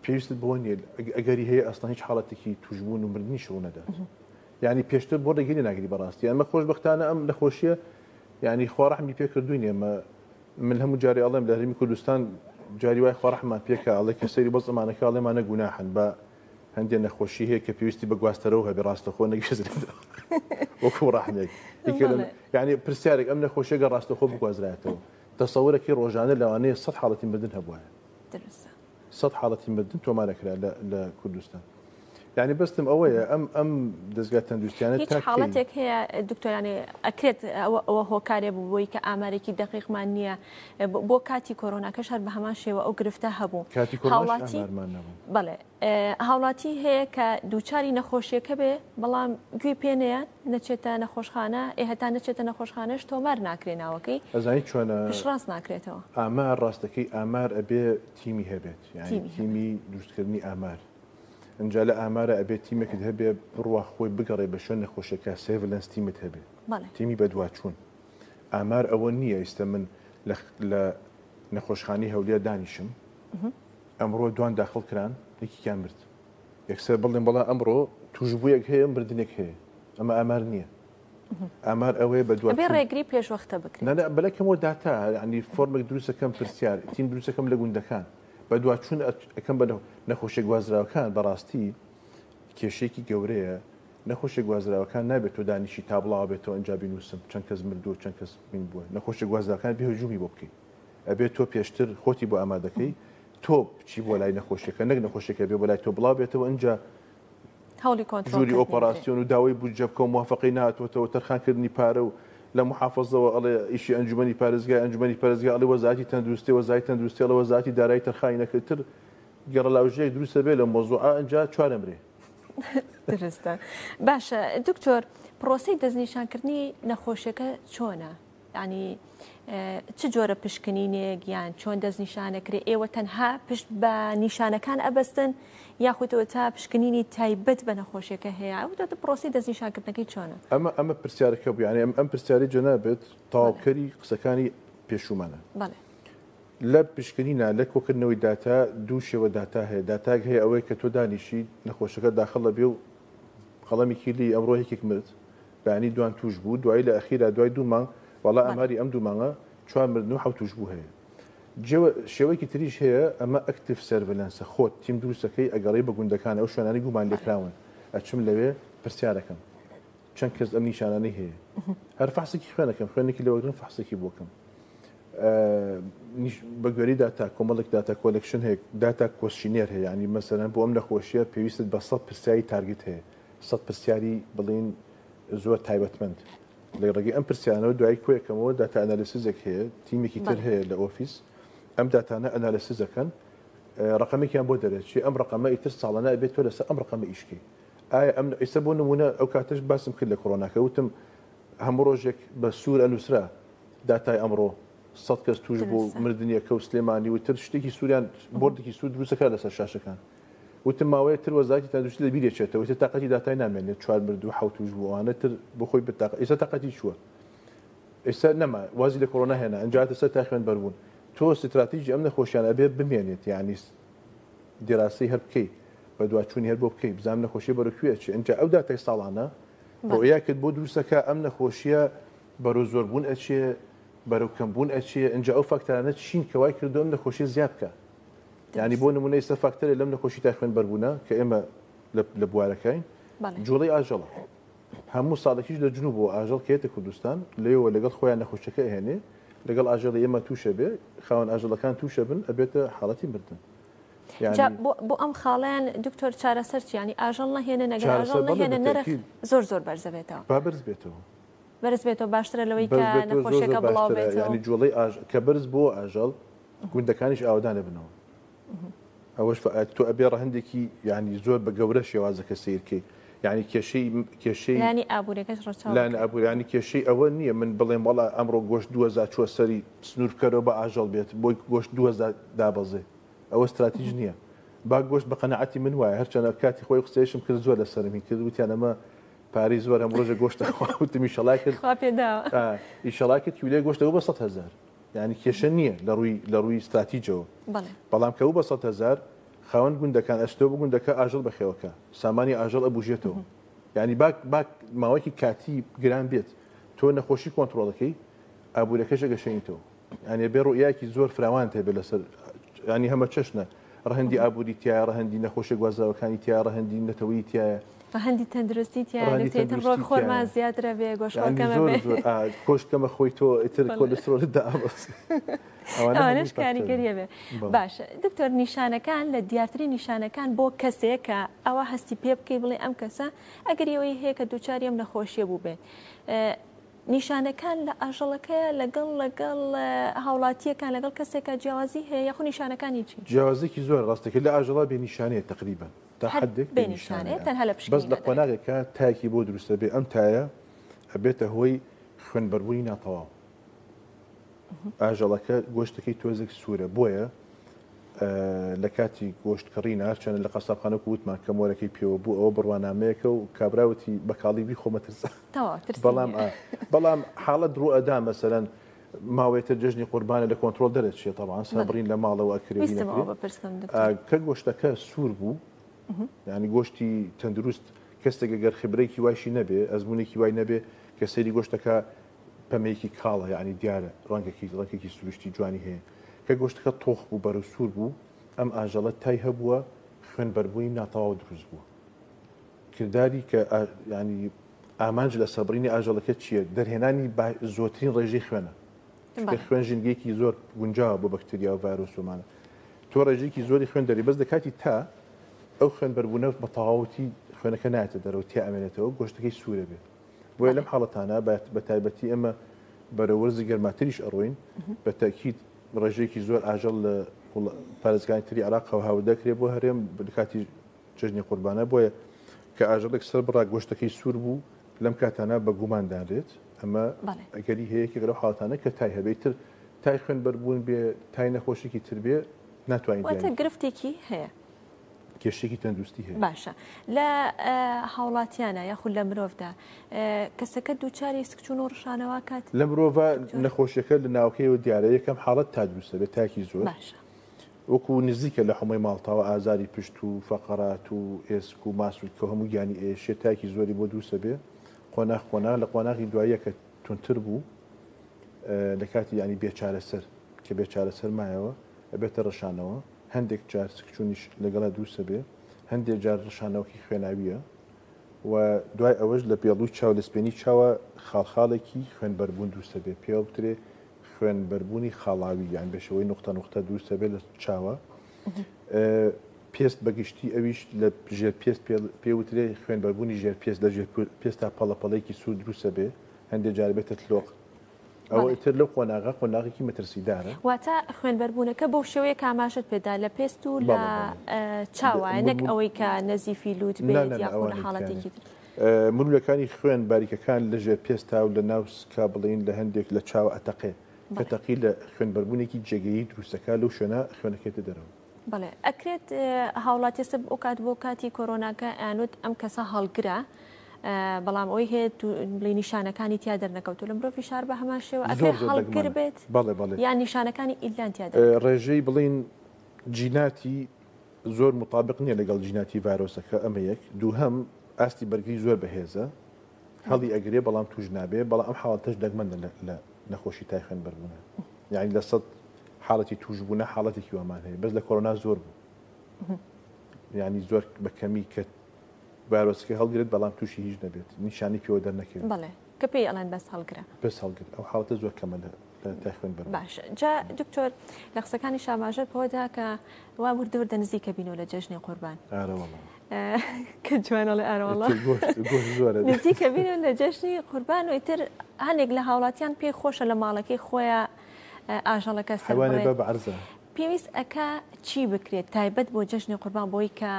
پێویستت بۆ نیە ئەگەری هەیە ئەسڵان هیچ حاڵەتێکی توشبوون و مردنی شەو نەدات یعنی پێشتر بۆ ڕێگەری ناگری بەڕاستی ئەمە خۆشبەختانە ئەم نەخۆشیە یعنی خواڕەحمی پێکردوین ئێمە من هەموو جاری ئەڵێم لە هەرمی کوردستان جاری وای خواڕەحمان پێکە ئەڵێ کە سەیری بەس ئەمانەکە ئەڵێمانە گوناحن بە هەندێک نەخۆشی هەیە کە پێویستی بە گواستەرەوە هەبێ ڕاستەخۆ نەگەشتێت وەکو ڕاحمێک یعنی پرسیارێک ئەم نەخۆشیەکە ڕاستەخۆ بگوازرایەتەوە تەسەوورێکی ڕۆژانە لەوانەیە 100 حاڵەتی مردن هەبووە 100 حاڵەتی مردن تۆمارەکرا لە کوردستان یعنی بەستم ئەوەیە ئەم دەستگا تەندروستیانە هیچ حاڵەتێک هەیە دکتۆرانی ئەکرێت ئەوە هۆکارێ بووی کە ئامارێکی دقیقمان نییە بۆ کاتی کۆرۆناکەش هەر بە هەمان شێوە ئەو گرفتە هەبوو بەڵێ هاوڵاتی هەیە کە دووچاری نەخۆشیەکە بێ بەڵام گوێی پێنەیە نەچێتە نەخۆشخانە هەتا نەچێتە نەخۆشخانەش تۆمار ناکرێناوەکەی ئەزانی چۆنە پشتڕاست ناکرێتەوە ئامار ڕاستەکەی ئامار ئەبێ تیمی هەبێت تیمی دروستکردنی ئامار ئەنجا لە ئامارە ئەبێت تیمێکت هەبێ بڕوا خۆی بگەڕێ بە شوێن نەخۆشەکە سێڤلەنس تیمت هەبێ تیمی بەدواچوون ئامار ئەوە نییە ئێستا من لە نەخۆشخانی هەولێر دانیشم ئەمڕۆ دوان داخڵ کران یەکیان مرد یەکسەر بڵێن بەڵام ئەمڕۆ توشبوویەک هەیە مردنێک هەیە ئەمە ئامار نییە ئامار ئەوەیە بە دوای ڕێگری پێش وەختە بکرێت نە بەلەکەمەوە داتا ینی فۆرمێک دروستەکەم پرسیار تیم دروستەکەم لە گوندەکان بە دوچوون ئەەکەم بە نەخۆشیە گوازراوەکان بەڕاستی کێشێکی گەورەیە نەخۆشیە گوازراوەکان نابێت تۆ دانیشی تابڵاو بێتەوە ئەنج بینوسم چەند کەس مردووە چەند کەس بین بووە نەخۆشیە گوازراوەکان بێ هجومی بۆ بکەیت ئەبێت تۆ پێشتر خۆتی بۆ ئامادەکەی تۆ بچی بۆ لای نەخۆشیەکە نەک نەخۆشیەکە بێ بۆ لای تۆ بڵاو بێتەوە ئەنجا جوری ئۆپەراسیۆن و داوای بودجە بکە و موافقی نهاتوەتەوە تەرخانکردنی پارە و لە محافظەوە ئەڵێ ئیشی ئەنجومەنی پارێزگای ئەنجومەنی پارێزگای ئەڵێ وەزارەتی تەندروستی وەزارەتی تەندروستی ئەڵێ وەزارەتی دارایی تەرخانی نەکردتر گەڕەلاوژەیەک دروستە بێت لە مۆزوعە ئەنجا چوارەمرێ درستە باشە دکتۆر پرۆسی دەستنیشانکردنی نەخۆشیەکە چۆنە ینی چ جۆرە پشکنینێک یان چۆن دەستنیشانەکرێ ئێوە تەنها پشت بە نیشانەکان ئەبەستن یاخودەوە تا پشکنینی تایبەت بە نەخۆشیەکە هەیە ئەو دەتە پرۆسی دەستنیشانکردنەکەی چۆنە ئەمە پرسیارەکە بوو یعنی ئەم پرسیاری جەنابێت تاواوکەری قسەکانی پێشومانە لە پشکنینە لە کۆکردنەوەی داتا دوو شێوە داتا هەیە داتاک هەیە ئەوەی کە تۆ دانیشی نەخۆشەکە داخڵە بێ و خەڵەمی کیلی ئەمڕۆ یەکێک مرد بەعنی دوان توش بوو دوای لە ئەخیرا دوای دوو مانگ وڵا ئەماری ئەم دوو مانگە چوار مردن و حەوت توش بوو هەیە شێوەیەکی تریش هەیە ئەمە ئەکتیڤ سەرڤیلەنسە خۆت تیم دروستەکەی ئەگەڕی بە گوندەکان ئەو شوێنانی گومان لێکراون ئەچم لەوێ پرسیارەکەم چەند کەس ئەم نیشانانەی هەیە هەر فحسێکی خوێنەکەم خوێنێکی لەوەگرن فحسێکی بۆکەم بە گوێری داتا کۆمەڵێک داتا کۆلکشن هەیە داتا کۆشینێر هەیە ینی مەسەرەن بۆ ئەم نەخۆشیە پێویستت بە 100 پرسیاری تارگت هەیە 100 پرسیاری بڵین زۆر تایبەتمەند لە ڕێگەی ئەم پرسیانەوە دوای کۆیەکەمەوە داتا ئەنالیسیزێک هەیە تیمێکی تر هەیە لە ئۆفیس ئەم داتانە ئەنالیسیزەکەن ڕقمێکیان بۆ دەرێت ئەم ڕقمە ئیتر ساڵانە ئەبێت تۆ لەسەر ئەم ڕقمە ئیشکی ئایا ئەم ئێستا بۆ نمونە ئەو کاتەش باسم کرد لە کۆڕۆناکە وتم هەموو ڕۆژێک بە سوور ئەنووسرا داتای ئەمڕۆ 100 کەس توش بوو مردنیەکە و سلێمانی وتر شتێکی سووریان بردێکی سوود دروستەکە لەسەر شاشەکان وتم ماوەیە تر وەزارەتی تەندروستی لە بیرێکێتەوە تر تاقەتی داتای نامێنێت چوار مرد و حەوت توش بووانە تر بخۆی بتاق ئێستا تاقەتی چووە ئێستا نەما وازی لە کۆڕۆنا هێنا ئەنجاتە سەر تا خوێن بەربوون تۆ استراتیژی ئەم نەخۆشیانە ئەبێ بمێنێت یعنی دیراسی هەر بکەی بە دوچوونی هەر بۆ بکەی بزانام نەخۆشیە بەرەکوێ چ ئەنجا ئەو داتای ساڵانە ڕۆیاکرد بۆ دروستەکە ئەم نەخۆشیە بەرەو زۆربوون ئەچێ بەرەو کەمبوون ئەچێ ئەنجا ئەو فاکتەرانە چین کەوای کردو ئەم نەخۆشیە زیاد بکە یعنی بۆ نمونە ئێستا فاکتەرێک لەم نەخۆشی تا خوێن بەربوونە کە ئێمە لە بوارەکەین جوڵەی ئاژەڵە هەموو ساڵێکیش لە جنوب بۆ ئاژەڵ کێتە کوردستان لێەوە لەگەڵ خۆیان نەخۆشەکە هێنێ لەگەڵ ئاژەڵی ئێمە تووشە بێ خاوەن ئاژەڵەکان تووشە بن ئەبێتە حاڵەتی مردن بۆ ئەم خاڵیان دکتۆر چارەسەر ینی ئاژەڵ نەهێنە نەگەر ئاژەڵ نەهێنە نرخ زۆر بەرز بێتەوە بابرز بێتەوە بەرز بێتەوە باشترە لەوەی کە نەخۆشیەکە بڵاو بێتەوە ینی جوڵەی کە بەرز بۆ ئاژەڵ گوندەکانیش ئاودانە بنەوە ئەوەش تۆ ئەبێ ڕەهندێکی ینی زۆر بە گەورە شێوازەکە سیرکەی ینی کێشەی ینی ئابوورەکەش لاەن ئابوورانی کێشەی ئەوە نییە من بڵێم وڵا ئەمڕۆ گۆشت 2000 چوە سەری سنوور بکەرەوە بە ئاژەڵ بێت بۆی گۆشت 2000 دابەزێ ئەوە استراتیژ نییە با گۆشت بە قەنەعەتی من وایە هەرچەنە کاتی خۆی قسەیشم کرد زۆر لە سەرمی کرد وتیان ئەمە پاری زۆر ئەم ڕۆژە گۆشتە وتمی شەڵای کرد ئیشەڵای کرد کیلۆی گۆشتەوە بە 100,000 ینی کێشە نییە لە ڕووی استراتیجەوە بەڵام کەوت بە 100,000 خاوەن گوندەکان ئەشتۆ بە گوندەکە ئاژەڵ بەخێوەکە سامانی ئاژەڵ ئەبوژێتەوە ینی باک ماوەیەکی کاتی گران بێت تۆ نەخۆشی کۆنتترۆڵەکەی ئابوورەکەش ئەگەشەینیتەوە ینی بێ ڕوئیاکی زۆر فراوان تێبێت لەسەر ینی هەمە چەشنە ڕەهەندی ئابووری تایە ڕەهەندی نەخۆشی گوازراوەکانی تیا ڕەهەندی نەتەوەی تایە ڕەهەندی تەندروستی تیاتر ڕۆک خۆرمان زیاترە بێ گۆشتکەمە خۆی تۆ ئیتر کۆلسترۆل دابەست ئەوانش کاریگەریە بێ باشە دکتۆر نیشانەکان لە دیارترین نیشانەکان بۆ کەسێک کە ئەوە هەستی پێ بکەی بڵێ ئەم کەسە ئەگەریەوەی هەیە کە دووچاری ئەم نەخۆشیە بوو بێت نیشانەکان لە ئاژەڵەکە لەگەڵ هاوڵاتیەکان لەگەڵ کەسێکە جیاوازی هەیە یاخۆ نیشانەکانی چی جیاوازێکی زۆر ڕاستەکە لە ئاژەڵا بێ نیشانەیە تقریبا تا حدێک بێ نیشانەیە تەنها لە بەس لە قۆناغێکە تایەکی بۆ دروستە بێ ئەم تایە ئەبێتە هۆی خوێنبەربوونی ناتەواو ئاژەڵەکە گۆشتەکەی تۆزێک سوورە بۆیە لە کاتی گۆشتکڕینە هەرچەنە لە قەسابخانە وتمان کە مۆرەکەی پێوە بوو ئەوە بڕوانامەیەکە و کابراوتی بەکاڵیبی خۆمەترسە بەڵام حاڵەت ڕوو ئەدا مەسەرەن ماوەیەتر جژنی قوربانە لە کۆنتترۆل دەرێتشێت طبعا سابڕین لە ماڵەوە ئەکرێت کە گۆشتەکە سوور بوو ینی گۆشتی تەندروست کەسێک گەر خبرەیەکی وایشی نەبێ ئەزمونێکی وای نەبێ کە سەیری گۆشتەکە پەمەیەکی کاڵە یعنی دیارە ڕەنگێکی سروشتی جوانی هەیە کە گۆشتەکە تۆخ بوو بەرە سوور بوو ئەم ئاژەڵە تای هەبووە خوێنبەربووی ناتەواو دروست بووە کردداری کە ینی ئامانج لە سەبرینی ئاژەڵەکە چییە دەرهێنانی زۆترین ڕێژەی خوێنە خوێن ژینگەیەکی زۆر گونجاوە بۆ بەکتریا و ڤایرۆسۆمانە تۆ ڕێژێکی زۆری خوێن دەری بەس دەکاتی تا ئەو خوێنبەربوونە بە تەواوەتی خوێنەکە نایەتە دەرەوە تی ئەمێنێتەوە گۆشتەکەی سوورە بێت بۆیە لەم حاڵەتانە بە تایبەتی ئەمە بەرەوەرزی گەرماتریش ئەڕۆین بە تاکید ڕێژەیەکی زۆر ئاژەڵ لە پارێزگانی تری عراقەوە هاودەکرێت بۆ هەرێم کاتی جژنی قوربانە بۆیە کە ئاژەڵێک سەر بڕا گۆشتەکەی سوور بوو لەم کاتانە بە گوماندانرێت ئەمە ئەگەری هەیەکی لەو حاڵاتانە کە تای هەبێتتر تای خوێنبەربوون بێ تای نەخۆشێکی تر بێ ناتوانین گرفتێکی هەیە کێشێکی تەندروستی هەیە باشە لە هاوڵاتیانە یاخود لە مرۆڤدا کەسەکە دووچاری سکچون و ڕشانەوە کات لە مرۆڤ نەخۆشیەکە لە ناوکەیەوە دیارە یەکەم حاڵەت تا دروستە بێت تاکی زۆر وەکو نزیکە لە حمەی ماڵتاوە ئازاری پشت و فەقەرات و ئێسک و ماسوول کە هەموو گیانی شێتاکی زۆری بۆ دووسە بێ قۆناغ لە قۆناغی دواییە کە تونتر بوو لە کاتی ینی بێچارەسەر کە بێچارەسەر مایەوە ئەبێتە ڕەشانەوە هەندێک جار سکچوونیش لەگەڵا دووسە بێ هەندێک جار ڕشانەوەکی خوێناویە و دوای ئەوەش لە پێڵووی چاو لە سپێنی چاوە خاڵخاڵێکی خوێنبەربوون دووسە بێ پێوترێ خوێنبەربوونی خاڵاوی یان بەشەوەی نقطە نقطە دووسە بێ لە چاوە پێست بەگشتی ئەویش لە ژێر پێست پێوترێ خوێنبەربوونی ژێر پێست لە ژێر پێستا پەڵەپەڵەیەکی سوود دروستە بێ هەندێک جار بێتە تلۆق ئەوە ئیتر لەو قۆناغێکی مەترسیدارە واتە خوێنبەربوونەکە بەو شێوەیە کاماشت پێدا لە پێست و لە چاوە نەک ئەوەی کە نەزیفی لوت بێت یاخۆ لە حاڵەتێکی مولولەکانی خوێن باریکەکان لە ژێر پێستا و لە ناو سکا بڵین لە هەندێک لە چاوە ئەتەقێ کە تەقی لە خوێنبەربوونێکی جێگەیی دروستەکە لەو شوێنە خوێنەکەێتە دەرەوە بەڵێ ئەکرێت هاوڵاتی سب ئەو کات بۆ کاتی کۆرۆناکە ئەنوت ئەم کەسە هەڵگرە بەڵام ئەوی هەیە بڵێ نیشانەکانی تیا دەرنەکەوتو لە مرۆڤ فشار بە هەمان شێوە ئەکرێت هەڵگر بێت یان نیشانەکانی ئیلان تیا ڕێژەی بڵین جیناتی زۆر مطابق نییە لەگەڵ جیناتی ڤایرۆسەکە ئەمە یەک دوو هەم ئاستی بەرگری زۆر بەهێزە هەڵی ئەگرێ بەڵام توش نابێ بەڵام ئەم حاڵەتەش دەگمەندە لە نەخۆشی تای خوێنبەربوونە یعنی لە سەد حاڵەتی توشبوونە حاڵەتێکی وەمان هەیە بەس لە کۆرۆنا زۆر بوو یعنی زۆر بەکەمی کە ڤایرۆسەکە هەڵگرێت بەڵام تووشی هیچ نەبێت نیشانی پێوە دەرنەکەوێت بەڵێ کە پێی ئەڵێن بەس هەڵگرە بەس هەڵگرێت ئەو حاڵەتە زۆر کەمە لە تای خوێنبەربوون باش جا دکتۆر لە قسەکانی شاماژەر پۆدا کە وا وردەوردە نزیکە بینەوە لە جەژنی قوربان کە جوانەڵێ ئارەوەڵە نزیکە بینەوە لە جەژنی قوربان و ئیتر هەندێک لە هاوڵاتیان پێی خۆشە لە ماڵەکەی خۆیان ئاژەڵەکە سەر پێویست ئەکا چی بکرێت تایبەت بۆ جەژنی قوربان بۆی کە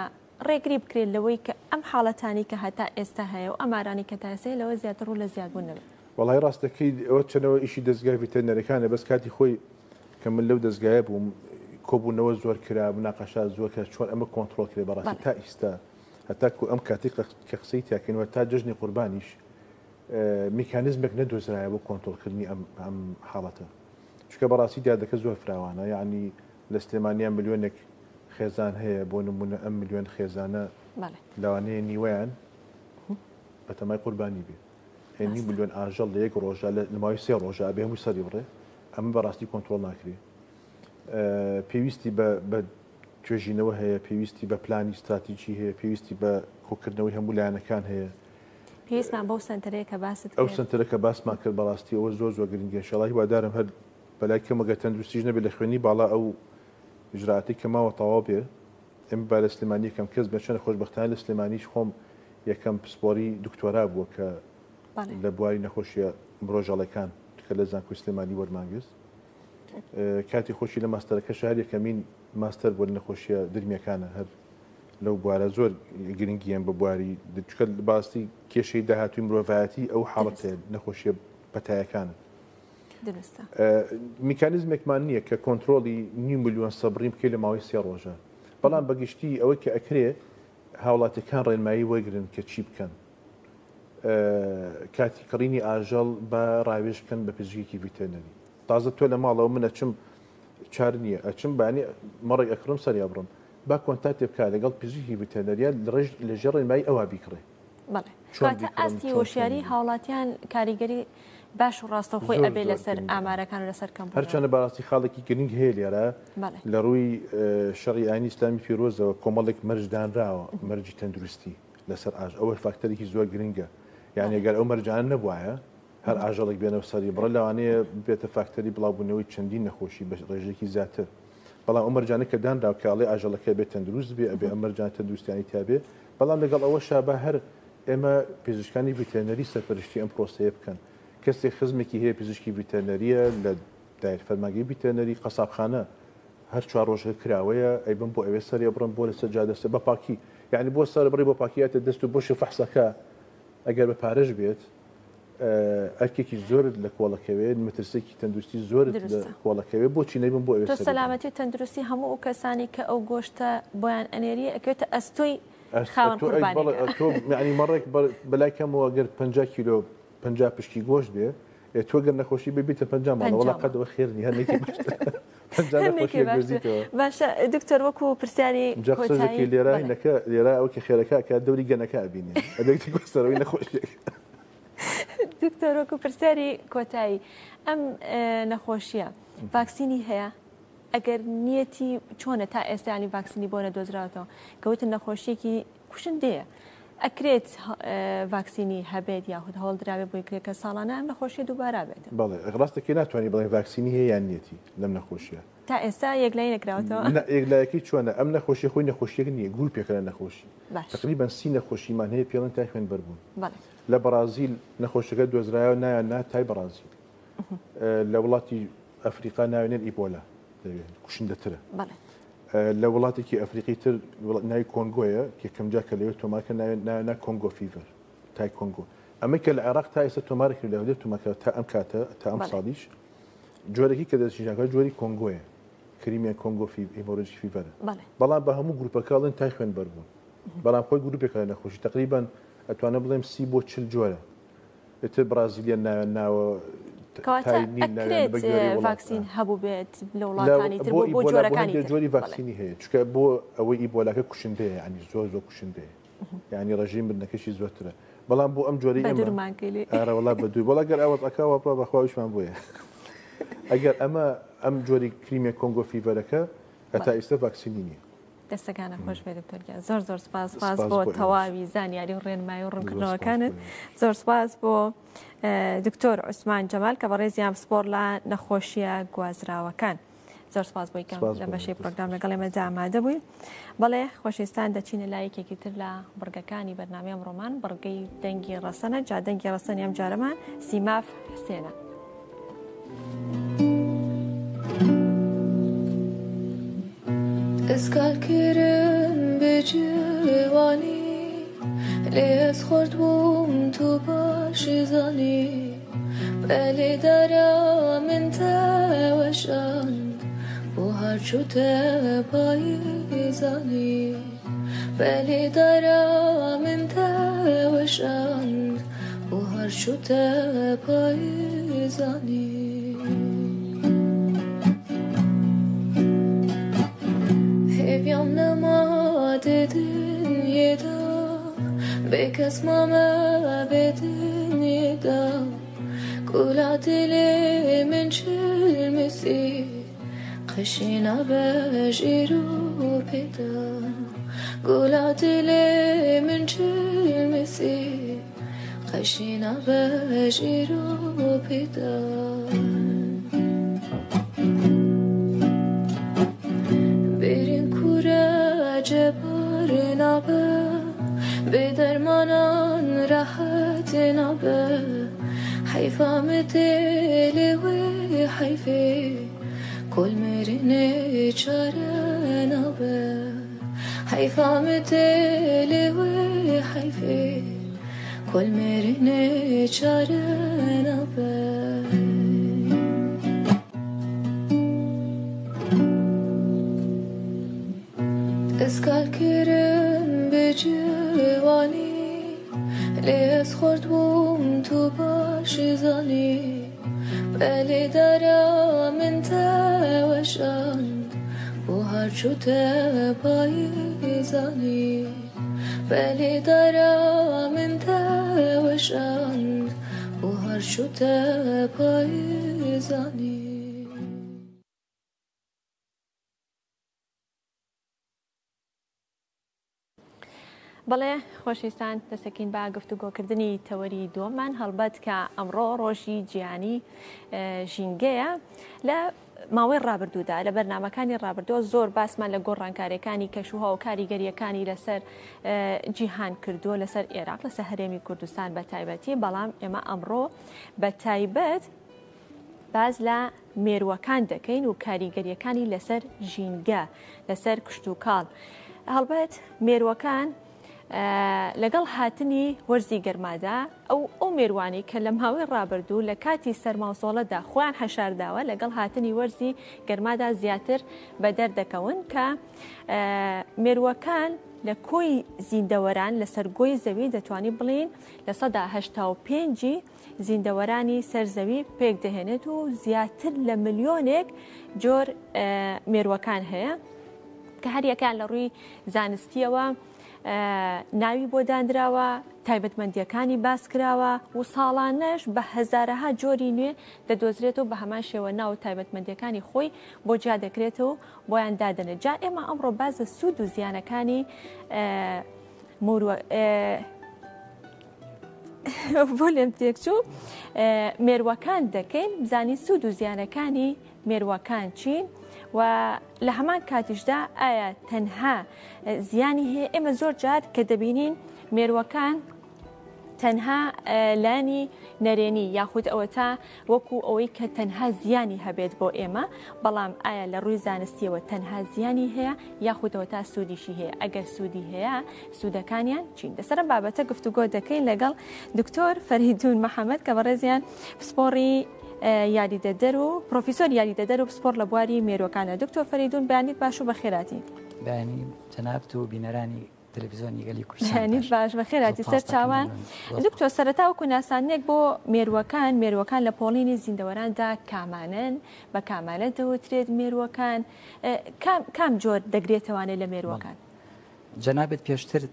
ڕێگری بکرێت لەوەی کە ئەم حاڵەتانی کە هەتا ئێستا هەیە و ئەمارانی کە تاسەیە لەوە زیاتر و لە زیادبوون نەبێت وڵای ڕاستەکەی ئەوە چەنەوە ئیشی دەستگای ڤیتەرنەرەکانە بەس کاتی خۆی کە من لەو دەستگایە بووم کۆبوونەوە زۆر کرا مناقەشات زۆر کرد چۆن ئەمە کۆنتڕۆڵ کرێ بەڕاستی تا ئیستا هەتاکو ئەم کاتێک کە قسەی تاکەینەوە تا جەژنی قوربانیش میکانیزمێک نەدۆزرایە بۆ کۆنتڕۆڵکردنی ئەم حاڵەتە چکە بەڕاستی دیادەکە زۆر فراوانە یعنی لە سلێمانیان ملیۆنێک خێزان هەیە بۆ نمونە ئەم ملیۆن خێزانە لەوانەیە نیوەیان بەتەمای قوربانی بێ هێنی ملیۆن ئاژەڵ لە یەک ڕۆژە لە نماوی سێ ڕۆژە ئەبێ هەمووی سەری بڕێ ئەمە بەڕاستی کۆنتڕۆڵ ناکرێ پێویستی بە توێژینەوە هەیە پێویستی بە پلانی استراتیجی هەیە پێویستی بە کۆکردنەوەی هەموو لایەنەکان هەیە پێویستمان بەو سنتەرەیە کە باست ئەو سنتەرەکە باسمان کرد بەڕاستی ئەوە زۆر زۆر گرنگە شەڵی وادارم هەر بەلای کەمەگە تەندروستیش نەبێت لە خوێنی باڵا ئەو ئجراعاتی کە ماوە تەواو بێ ئەم با لە سلێمانی یەکەم کەس بەچەنە خۆشبەختانە لە سلێمانیش خۆم یەکەم پسپۆری دکتۆرا بووە کە لە بواری نەخۆشیە مرۆژەڵەکان کە لە زانکۆی سلێمانی وەرمانگرت کاتی خۆشی لە ماستەرەکە شار یەکەمین ماستەر بۆ نەخۆشیە درمیەکانە هەر لەو بوارە زۆر گرنگیان بە بواری چکە باستی کێشەی داهاتووی مرۆڤایەتی ئەو حاڵەتە نەخۆشیە پەتایەکانن میکانیزمێکمان نییە کە کۆنتترۆلی 9 ملیۆن سەبریم بکەی لە ماوەی سێ ڕۆژە بەڵام بەگشتی ئەوەی کە ئەکرێ هاوڵاتەکان ڕێنمایی وەرگرن کە چی بکەن کاتی کڕینی ئاژەڵ بە ڕاوێژ بکەن بە پزیشکی ڤیتەرنەری تازە تۆ لە ماڵەوە من ئەچم چار نییە ئەچم بانی مەڕێک ئەکڕم سەریا بڕم با کۆنتاکتێ بکات لەگەڵ پزیشکی ڤیتەرنەریە لە ژێر ڕێنمایی ئەوە بیکڕێ بەڵێ کاتە ئاستی وشیاری هاوڵاتیان کاریگەری باش و ڕاستە خۆی ئەبێ لەسەر ئامارەکان و لەسەر کەم هەرچەندە بەڕاستی خاڵێکی گرنگ هەیە لێرە لە ڕووی شەڕی ئاینی ئیسلامی پیرۆزەوە کۆمەڵێک مەرجدانراوە مەرجی تەندروستی لەسەر ئاژ ئەوە فاکتەرێکی زۆر گرنگە یعنی ئەگەر ئەو مەرجانە نەبوایە هەر ئاژەڵێک بێنەوە سەری بڕە لەوانەیە بێتە فاکتەری بڵاوبوونەوەی چەندین نەخۆشی بە ڕێژێکی زیاتر بەڵام ئەو مەرجانە کە دانراوە کاڵێ ئاژەڵەکە بێت تەندروست بێ ئەبێ ئەم مەرجان تەندروستیانی تابێ بەڵام لەگەڵ ئەوە شابە هەر ئێمە پزیشکانی ڤیتێنەری سەرپەرشتی ئەم پرۆسەیە بکەن کەسێک خزمێکی هەیە پزیشکی ڤیتێنەریە لە دایر فەرماگەی ڤیتێنەری قەسابخانە هەر 4 ڕۆژە کراوەیە ئەیبم بۆ ئەوێ سەری بڕن بۆ لەسەر جادەستە بە پاکی یعنی بۆ سەر بڕی بۆ پاکیاتە دەست و بۆشی فەحسەکە ئەگەر بە پارەش بێت ئەرکێکی زۆرت لە کۆڵەکەوێت مەترسێکی تەندروستی زۆرت لە کۆڵەکەوێت بۆچی نەیبم بۆ ئەوێ تۆ سەلامەتی تەندروستی هەموو ئەو کەسانی کە ئەو گۆشتە بۆیان ئەنێری ئەکەوێتە ئەستۆی خاوەن قوربانیەکە تۆ یعنی مەڕێک بەلای کەمەوە گەر 50 کیلۆ 50 پشکی گۆشت بێ تۆ گەر نەخۆشی ببیتە 50 ماڵ وڵا قەدەوە خێرنی هەرێکی باشە دکتۆر وەکو پرسیاری کۆتایی لێرە ئەو کە خێرەکە کە دەوری گەنەکە ئەبینێ ئەدەیتی گۆستەرەوەی نەخۆشیێک دکتۆر وەکو پرسیاری کۆتایی ئەم نەخۆشیە ڤاکسینی هەیە ئەگەر نیەتی چۆنە تا ئێستانی ڤاکسینی بۆ نەدۆزراوەتەوە کەوتن نەخۆشیێکی کوشندەیە ئەکرێت ڤاکسینی هەبێت یاخود هەوڵ درراوێت بۆی کرێت کە ساڵانە ئەم نەخۆشیە دووبارە بێت بەڵێ ڕاستەکە ناتوانانی بڵێ ڤاکسینی هەیە یان نیەتی لەم نەخۆشیە تا ئێستا یەکلای نەکراوەتەوە یەکلایەکی چۆنە ئەم نەخۆشی خۆی نەخۆشیەک نییە گروپێکە لە نەخۆشی تقریبان 30 نەخۆشیمان هەیە پێڵەن تا خوێن بەربوون لە بەرازیل نەخۆشیەکە دۆزرایەوە نایان ناتای بەرازیل لە وڵاتی ئەفریقا ناوێنێت ئیبۆلا کوشندەترە لە وڵاتێکی ئەفریقی تر ناوی کۆنگۆیە یەکەمجا کە لەوێت تۆمارکە ناوێنە کۆنگۆ فیڤەر تای کۆنگۆ ئەمە کە لە عێراق تا ئێستا تۆمارێکی لەولێت تۆماکە تا ئەم کاتە تا ئەم ساڵیش جۆرەی کە دەستنیشانەکە جۆری کۆنگۆیە کریمیان کۆنگۆ هێمۆرەجی فیڤەرە بەڵام بە هەموو گروپەکەڵێن تای خوێن بەربوون بەڵام خۆی گروپێکە لە نەخۆشی تقریبان ئەتوانە بڵێم 30 بۆ 40 جۆرە ئێتر برازیلیان ناوێناوە ئەکرێت ڤاکسین هەبوو بێت لە وڵاتانی تر بۆ جۆرەکانی جۆری ڤاکسینی هەیە چکە بۆ ئەوەی ئیبۆلاکە کوشندەیە ینی زۆر کوشندەیە ینی ڕژیم بردنەکەشی زۆرترە بەڵام بۆ ئەم جۆری ئەمەوەڵا بە دوو بەڵا گەر ئەوەکەوە بەخواویشمان بۆیە ئەگەر ئەم جۆری کریمە کۆنگۆ فیڤەرەکە هەتا ئێستا ڤاکسینی نییە دەستەکانە خۆش بێ دکتۆر زۆر سپاس بۆ تەواوی زانیاری و ڕێنمایی و ڕوونکردنەوەکانت زۆر سپاس بۆ دکتۆر عوسمان جەمال کە بەڕێزیان سپۆر لە نەخۆشیە گوازراوەکان زۆر سپاس بۆی کەم لە بەشەی پرۆگرام لەگەڵ ئێمە ئامادە بووی بەڵێ خۆشەویستان دەچینە لایەکێکی تر لە بڕگەکانی بەرنامەی ئەمڕۆمان بڕگەی دەنگی ڕەسەنە جا دەنگی ڕەسەنی ئەم جارەمان سیماف حسێنە ئەسکالکردم بە جوانی لێز خۆرد بووم تو باشی زانی بەلێدارە من تەوەشاند بۆ هەرچووتە پاییزانی بەلێدارە من تەوەشاند بۆ هەرچووتە پاییزانی هێویان نەمادە دنیێدا بێ کەس مامە بێ دنیێدا گوڵا دلێ من چلمسی قەشینا بە ژیر و پێدا گوڵا دلێ من چلمسی قەشینا بە ژیر و پێدا جبر نابه به درمانان راحت نابه حیفام دل و حیفه کل مرنه چاره نابه حیفام دل و حیفه کل مرنه چاره نابه ئەسکالکردم بە جوانی لێز خۆرد بووم تو باشی زانی بەلێدارە من تەوەشاند بۆ هەرچووتە پاییزانی بلی دارم من توشان و هر شوت پایزانی. بەڵێ خۆشویستان دەستەکەین با گفتوگۆکردنی تەوەری دووەممان هەڵبەت کە ئەمڕۆ ڕۆژی جیهانی ژینگەیە. لە ماوەی ڕابردوودا لە بەرنامەکانی ڕابردووە زۆر باسمان لە گۆڕانکاریەکانی کەشوها و کاریگەریەکانی لەسەر جیهان کردووە لەسەر عێراق لەسەر هەرێمی کوردستان بە تایبەتی. بەڵام ئێمە ئەمڕۆ بە تایبەت باز لە مێرووەکان دەکەین و کاریگەریەکانی لەسەر ژینگە لەسەر کشت و کاڵ. هەڵبەت مێرووەکان لەگەڵ هاتنی وەرزی گەرمادا ئەو مێروانی کە لە ماوەی ڕابردوو لە کاتی سەرماوسۆڵەدا خۆیان هەشارداوە لەگەڵ هاتنی وەرزی گەرمادا زیاتر بە دەردەکەون کە مێرووەکان لە کۆی زیندەوەران لە سەرگۆی زەوی دەتوانین بڵین لە 85 زیندەوەرانی سەرزەوی پێک دەهێنێت و زیاتر لە ملیۆنێک جۆر مێرووەکان هەیە کە هەریەکان لە ڕووی زانستیەوە ناوی بۆ دانراوە، تایبەتمەندیەکانی باس کراوە و ساڵانەش بە هەزارەها جۆری نوێ دەدۆزرێتەوە بە هەمان شێوە ناو تایبەتمەندیەکانی خۆی بۆ جا دەکرێتەوە بۆیان دادەنێت. جا ئێمە ئەمڕۆ بازە سوود و زیانەکانی بۆ لێم تێکچوو مێرووەکان دەکەین بزانین سوود و زیانەکانی مێرووەکان چین و لە هەمان کاتیشدا ئایا تەنها زیانی هەیە. ئێمە زۆر جار کە دەبینین مێرووەکان تەنها لانی نەرێنی یاخود ئەوە تا وەکو ئەوەی کە تەنها زیانی هەبێت بۆ ئێمە، بەڵام ئایا لە ڕووی زانستیەوە تەنها زیانی هەیە یاخودەوە تا سوودیشی هەیە؟ ئەگەر سوودی هەیە سوودەکانیان چین؟ لەسەر بابەتە گفتوگۆ دەکەین لەگەڵ دکتۆر فەریدون محەممەد کە بەڕێزیان پسپۆڕی یاریدەدەر و پرۆفیسۆر یاریدەدەر و پسپۆر لە بواری مێرووەکانە. دکتۆر فەریدون بەیانیت باش و بەخێراتی. بەیانی جەنابەت و بینەرانی تەلەڤیزیۆنی گەلی کوردستان بەیانیت باش بەخێراتی سەر چاوان. دکتۆر سەرەتا وەکو ناسانێک بۆ مێرووەکان لە پۆڵینی زیندەوەراندا کامانن بە کامانە دەوترێت مێرووەکان کام جۆر دەگرێتەوانێت لە مێرووەکان؟ جەنابەت پێشتر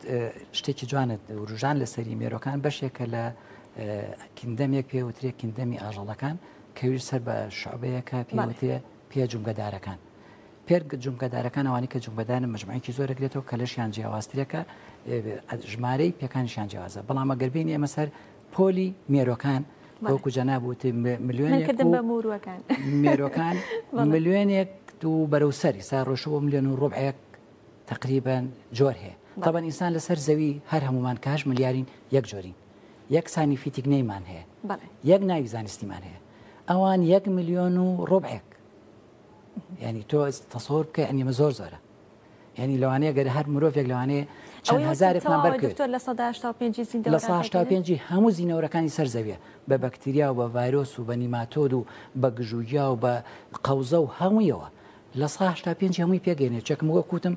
شتێکی جوانت ڕژان لەسەری مێرووەکان بەشێکە لە کیندەمێک پێوترێت کیندەمی ئاژەڵەکان کەویش سەر بە شعبەیەکە پێوترێ پێ جومگەدارەکان. پێر جومگەدارەکان ئەوانی کە جومگەدارن مجموعەیەکی زۆر دەگرێتەوە کە لەشیان جیاوازترێکە ژمارەی پێکانیشیان جیاوازە. بەڵام ئەگەر بینی ئێمە سەر پۆلی مێرووەکان وەکو جەنابوت ملیۆنێک مێرووەکان ملیۆنێک و بەرەوسەری سا ڕۆژەوە ملیۆن و ڕۆبعەیەک تقریبان جۆر هەیە. طبعا ئینسان لەسەر زەوی هەر هەمومان کاش ملیارین یەک جۆرین، یەک سانیفیتیک نەیمان هەیە، یەک ناوی زانستیمان هەیە، ئەوان 1 ملیۆن و ڕۆبعێک. یعنی تۆ تەسەوور بکە ئەنیمە زۆر زۆرە. یعنی لەوانەیە گەر هەر مرۆڤێک لەوانەیە چەند هەزارێکمان بەرکرد لە 185 هەموو زیینەوەرەکانی سەر زەویە بە بەکتریا و بە ڤایرۆس و بە نیماتۆد و بە گژوگیا و بە قەوزە و هەموویەوە لە 185 هەمووی پێگەێنێت. چەکم وە کوتم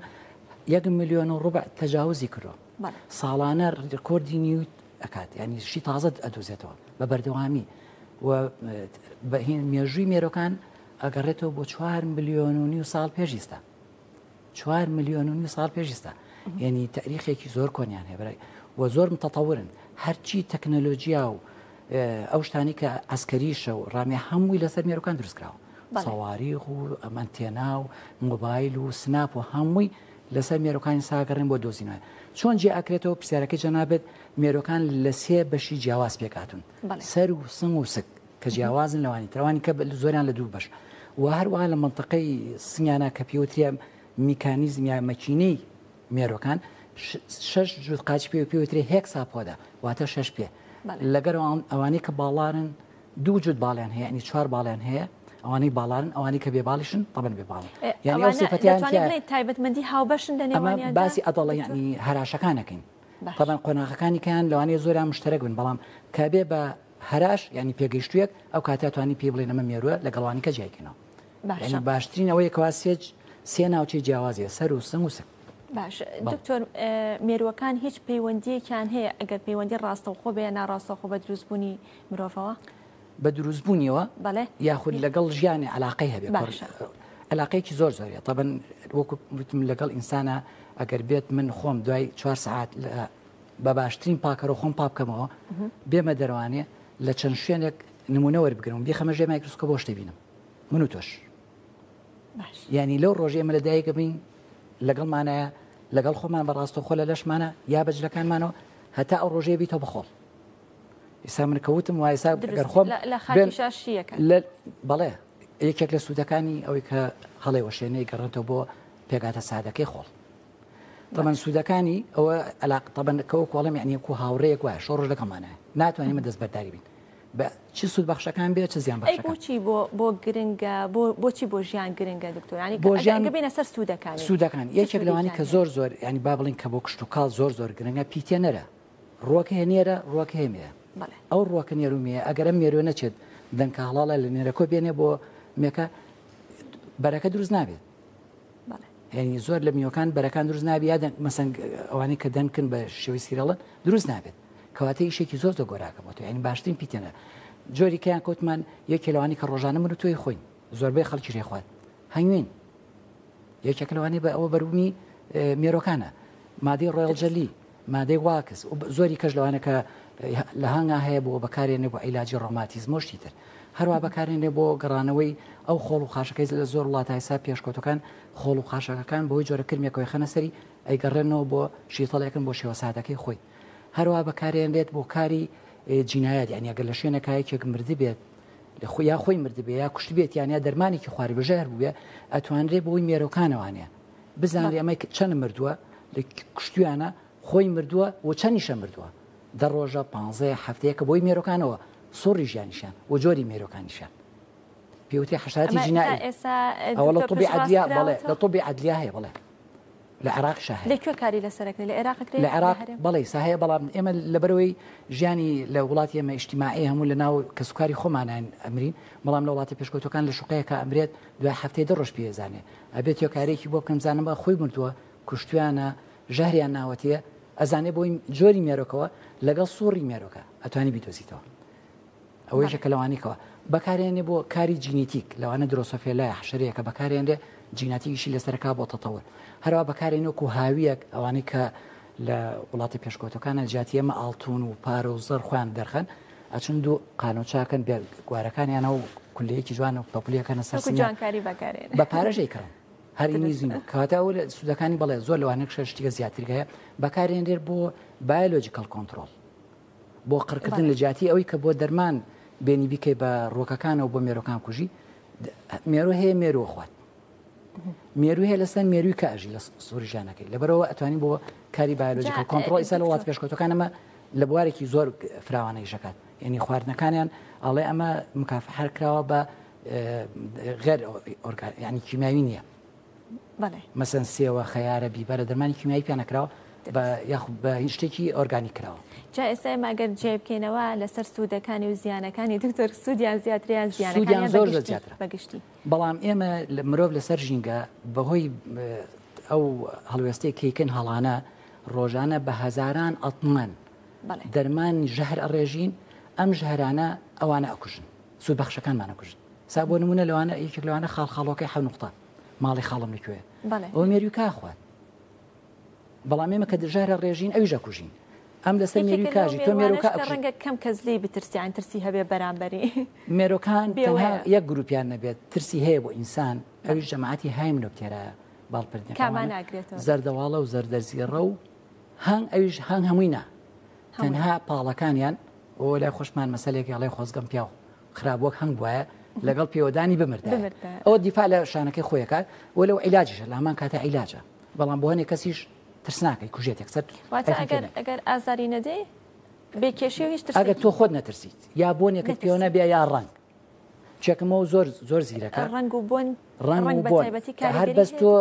1 ملیۆن و ڕۆبع تەجاوزی کردو ساڵانە ڕکۆردی نیوت ئەکات، ینی شی تازە ئەدۆزێتەوە بە بەردەوامی و بەهین مێژووی مێرۆکان ئەگەڕێتەوە بۆ 4 ملیۆن و نیو ساڵ پێشیستا. 4 ملیۆن و نیو ساڵ پێشیستا، یعنی تاریخێکی زۆر کۆنیان هەیە و زۆر متەتەورن. هەرچی تەکنەلۆژیا و ئەو شتانی کە ئەسکەریشە و ڕامێ هەمووی لەسەر مێرۆکان دروستکراوە. سەواریخ و ئەمەنتێنا و مۆبایل و سناپ و هەمووی لەسەر مێرۆکانی ساگەڕێن بۆ دۆزینەوە. چۆن جێ ئاکرێتەوە پرسیارەکەی جەنابێت مێرۆکان لە 3 بەشی جیاواز پێکاتون، سەر و سنگ و سک کە جیاوازن لەوانی تەوانی کە زۆریان لە 2 بەش و هەروەها لە منطقەی سنگانە کە پێوترێ میکانیزم یا مەکینەی مێرۆکان 6 جوت قاچ پێوترێ هێکساپۆدا واتە 6 پێ. لەگەر ئەوانەی کە باڵارن 2 جوت باڵیان هەیە، ینی 4 باڵیان هەیە، ئەوانەی باڵارن ئەوانەی کە بێباڵیشن طبعاً بێباڵن. یعنی ئەو سیفەتیان تایبەتمەندی هاوبەشن لەنێوانیان باسی ئەدەڵە یعنی هەراشەکانەکەین. طبعاً قۆناغەکانی کەیان لەوانەیە زۆریان مشتەرەک بن، بەڵام کە بێ بە هەراش ینی پێگەیشتوویەک ئەو کاتاتوانی پێ بڵێن ئەمە مێرووە لەگەڵوانی کە جیایکەنەوە. ینی باشترین ئەوەیە کەواسێج 3 ناوچەی جیاوازیە، سەر و سنگ و سک. باش دکتۆر مێرووەکان هیچ پەیوەندیەکیان هەیە ئەگەر پەیوەندی ڕاستەوخۆ بێ ناڕاستەوخۆ بە دروستبوونی مرۆڤەوە؟ بە دروستبوونیەوە یاخود لەگەڵ ژیانی علاقەی هەبێت. علاقەیەکی زۆر زۆریە. طبعاً وەکو لەگەڵ ئینسانە ئەگەر بێت من خۆم دوای 4 ساعت بە باشترین پاکەرە خۆم پاکەمەوە بێمە دەروانێ لە چەند شوێنێک نمونە وەربگرم بێخەمە ژێ مایکرۆسکۆپ بۆ شتە بینم من و تۆش ینی لەو ڕۆژێ ئێمە لە دایکە بین لەگەڵمانایە لەگەڵ خۆمان بەڕاستە خۆ لە لەشمانە یا بەجلەکانمانەوە هەتا ئەو ڕۆژێ بیتەوە بەخۆڵ ئێستا من کەوتم وایە گەر خۆم بەڵێ یەکێک لە سوودەکانی ئەوەی کە هەڵێ وەشێنەی گەڕێتەوە بۆ پێگاتە سادەکەی خۆڵ طبعا سوودەکانی ئەوە طبعا کەوە کۆڵم یعنی کو هاوڕەیەک وایە شۆڕژ لەکەمانایە ناتوانین دەست بەرداری بین بە چی سوود بەخشەکان بێت چ زیان بەخشەکان بۆچی بۆ گرنگە بۆچی بۆ ژیان گرنگە دکتۆر ینی بۆ ژیان بینە سەر سوودەکان یەکێک لەوانی کە زۆر ینی با بڵین کە بۆ کشت و کاڵ زۆر گرنگە پیتێنەرە ڕۆکە هێنێرە ڕۆکە هێمێ ئەو ڕۆکە نێرومیە ئەگەرم مێرۆ نەچێت دەنکە هەڵاڵە لە نێرەکۆ بێنێ بۆ مێکە بەرەکە دروست نابێت یعنی زۆر لە میوەکان بەرەکان دروست نابێت یا مەسەن ئەوانەی کە دەنکن بە شێوەی سیرەڵن دروست نابێت کەواتە ئیشێکی زۆر گۆراکە بۆ تۆ ینی باشترین پیتێنە جۆری کەیان کەوتمان یەکێ لەوانی کە ڕۆژانە من و تۆی خۆین زۆربەی خەڵکی ڕێخوات هەنگوین یەکێک لەوانی بە ئەوە بەرومی مێرۆکانە مادەی ڕۆیڵ جەلی مادەی واکس زۆری کەش لەوانە کە لە هەنگا هەیە بۆ بەکارێنێ بۆ عیلاجی ڕۆماتیزمۆشتی تر هەروە بەکارێنێ بۆ گەڕانەوەی ئەو خۆڵ و خاشەکەی لە زۆر وڵاتە ئێستا پێشکەوتەکان خۆڵ و خاشەکەکان بۆی جۆرە کرمێکەوەی خەنە سەری ئەیگەڕێنەوە بۆ شیتەڵێکن بۆ شێوە سادەکەی خۆی هەروە بەکارێنێت بۆ کاری جینایەت یعنی ئەگەر لە شوێنەکایەکێک مردی بێت لە یا خۆی مردی بێ یا کوشت بێت یانیا دەرمانێکی خواری بەژێر بووێ ئەتوانرێ بۆی مێرۆکانەوانەیە بزانێ ئەمە چەند مردووە لە کوشتیانە خۆی مردووە و چەندیشە مردووە دە ڕۆژە 15 هەفتەیەکە بۆی مێرۆکانەوە سۆڕی ژیانیشان و جۆری مێرۆکانیشان پێوتێ حشاتی جینایی ئەوە لە طبی عەدلیا بەڵێ لە طبی عەدلیا هەیە بڵێ لە عێراق شاهێ لەکوێ کاری لەسەرەکە لە لە عێراق بەڵێ ساهەیە بەڵام ئێمە لەبەرەوەی ژیانی لە وڵاتی ئێمە ئیجتیماعی هەموو لە ناو کەسوکاری خۆمانیان ئەمرین بەڵام لە وڵاتی پێشکەوتەکان لە شوقەیەکە ئەمرێت دوای هەفتەی 2 ڕۆژ پێزانێ ئەبێت یۆکارێکی بۆ بکەم زانم بە خۆی مردووە کوشتیانە ژەهریان ناوەتیە ئەزانێ بۆی جۆری مێرۆکەوە لەگەڵ سوڕی مێرۆکە ئەتوانی بیدۆزیتەوە ئەوەیشە کە لەوانیکەوە بەکارێنێ بۆ کاری جینێتیک لەوانە درۆسۆفێلای حشرەیەکە بەکارێنێ جیناتیکیشی لەسەرکا بۆ تەتەوە هەروە بەکارێنەوەکو هاویەک ئەوانەی کە لە وڵاتی پێشکەوتەکانە جیاتی ئێمە ئاڵتون و پارە و زەر خۆیان دەرخەن ئەچون دوو قانۆچاکەن بێ گوارەکانیانە و کولەیەکی جوان و پەپولیەکەنە سەر جوانکاری بەکارێن بە پارەژەی کڕن هەری نیزین کەواتە ئەو سوودەکانی بەڵێ زۆر لەوانە شتیگە زیاترگەیە بەکارێنرێت بۆ بایۆلۆجیکەل کۆنتترۆل بۆ قڕکردن لە جیاتی ئەوەی کە بۆ دەرمان بینی بیکەی بە ڕۆکەکانەوە بۆ مێرۆکان کوژی مێرۆ هەیە مێرۆ خوات مێروی هەیە لەسەر مێروی کاژی لە سووری ژیانەکەی لەبەرەوە ئەتوانین بۆ کاری بایۆلۆجیکەل کۆنتترۆل ئیسا لە وڵات پێشکەوتەکانەمە لە بوارێکی زۆر فراوانەی ژەکات یعنی خواردنەکانیان ئەڵێ ئەمە مکافحە کراوە بە غێر ینی کیمیاوی نییە مەسەن سێوە خەیارە بیبەرە دەرمانی کیمیایی پیان نەکراوە یاخود بە هیچ شتێکی ئۆرگانی کراوە جا ئێستا ئەگەر جێ بکەینەوە لەسەر سوودەکانی و زیانەکانی دکتۆر سوودیان زیاتریان زیانەکان زۆر زیاترە بەگشتی بەڵام ئێمە مرۆڤ لەسەر ژینگە بەهۆی ئەو هەڵوێستەی کەیکن هەڵانە ڕۆژانە بە هەزاران ئەتمان دەرمانی ژەهر ئەڕێژین ئەم ژەهرانە ئەوانە ئەکوژن سوود بەخشەکانمان ئەکوژن سا بۆ نمونە لەوانە یەکێک لەوانە خاڵخاڵۆکەی 7 نقطە ماڵی خاڵم لەکوێ ئەو مێروی کاخوات بەڵام ئێمە کە ژەهرە ڕێژین ئەویش ئەکوژین ئەم لەسەر مێروی کاژی تۆ مێرۆکە ڕەنگە کەم کەسلی بترسیان ترسی هەبێ بەرامبەری مێرۆکان تەنها یەک گروپیان نەبێت ترسی هەیە بۆ ئینسان ئەویش جەماعەتی های منۆپتێرایە باڵپردنەکان زەردەواڵە و زەردەرزیێڕە و هەنگ ئەویش هەنگ هەمووی نا تەنها پاڵەکانیان ئەو لای خۆشمان مەسەلێکی ئەڵێ خۆزگەم پیا و خراپوەک هەنگ وایە لەگەڵ پێوەدانی بمردا ئەوە دیفاع لە شانەکەی خۆیەکات وە لەو عیلاجیشە لە هەمان کاتە عیلاجە بەڵام بۆ هەنێک کەسیش ترسناکەی کوژێت یەکسەر ئەگەر ئازاری نەدەی بێکێشی هیچ ئەگەر تۆ خۆت نەترسیت یا بۆنێکت پێوە نەبێ یا ڕنگ چێکمەوە زۆر زیرەکە ڕنگ و بۆن هەر بەس تۆ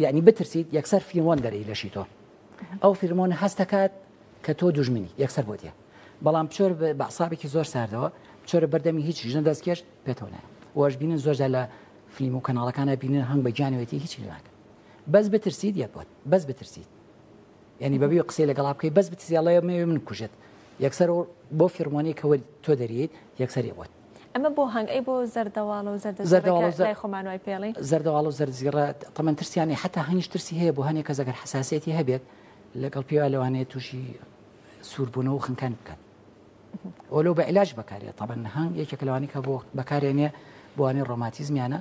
یعنی بترسیت یەکسەر فیرمۆن دەرەی لەشی تۆ ئەو فیرمۆنە هەست دەکات کە تۆ دوژمنی یەکسەر بۆ دیە بەڵام چۆر بە عسابێکی زۆر ساردەوە چۆرە بەردەمی هیچ ژنە دەستکێش پێتەوە نایە وەش بینن زۆرجار لە فیلم و کەناڵەکانە بینن هەنگ بە گیانەوەتی هیچی ناکە بەس بترسید یەک بۆت بەس بترسید یعنی بەبێ قسەی لەگەڵا بکەی بەس بترسیاڵەیە مێوێ من کوژێت یەکسەر بۆ فیرمۆنی کەوە تۆ دەریت یەکسەر بۆت ئەمە بۆ هەنگئی بۆ زەردەواڵ و زەردەزیڕە خۆمانوای پێڵی زەردەواڵ و زەرزیڕە تەمەەن ترسیانی حتا هەنیش ترسی هەیە بۆ هەنێک کەس ئەگەر حساسێتی هەبێت لەگەڵ پێوە لەوانەیە تووشی سووربوونەوە و خنکان بکات ئۆلۆ بە عیلاج بەکارێت تەبەن هەنگ یەکێک لەوانی کە بۆ بەکارێنێ بۆوانەی ڕۆماتیزمیانە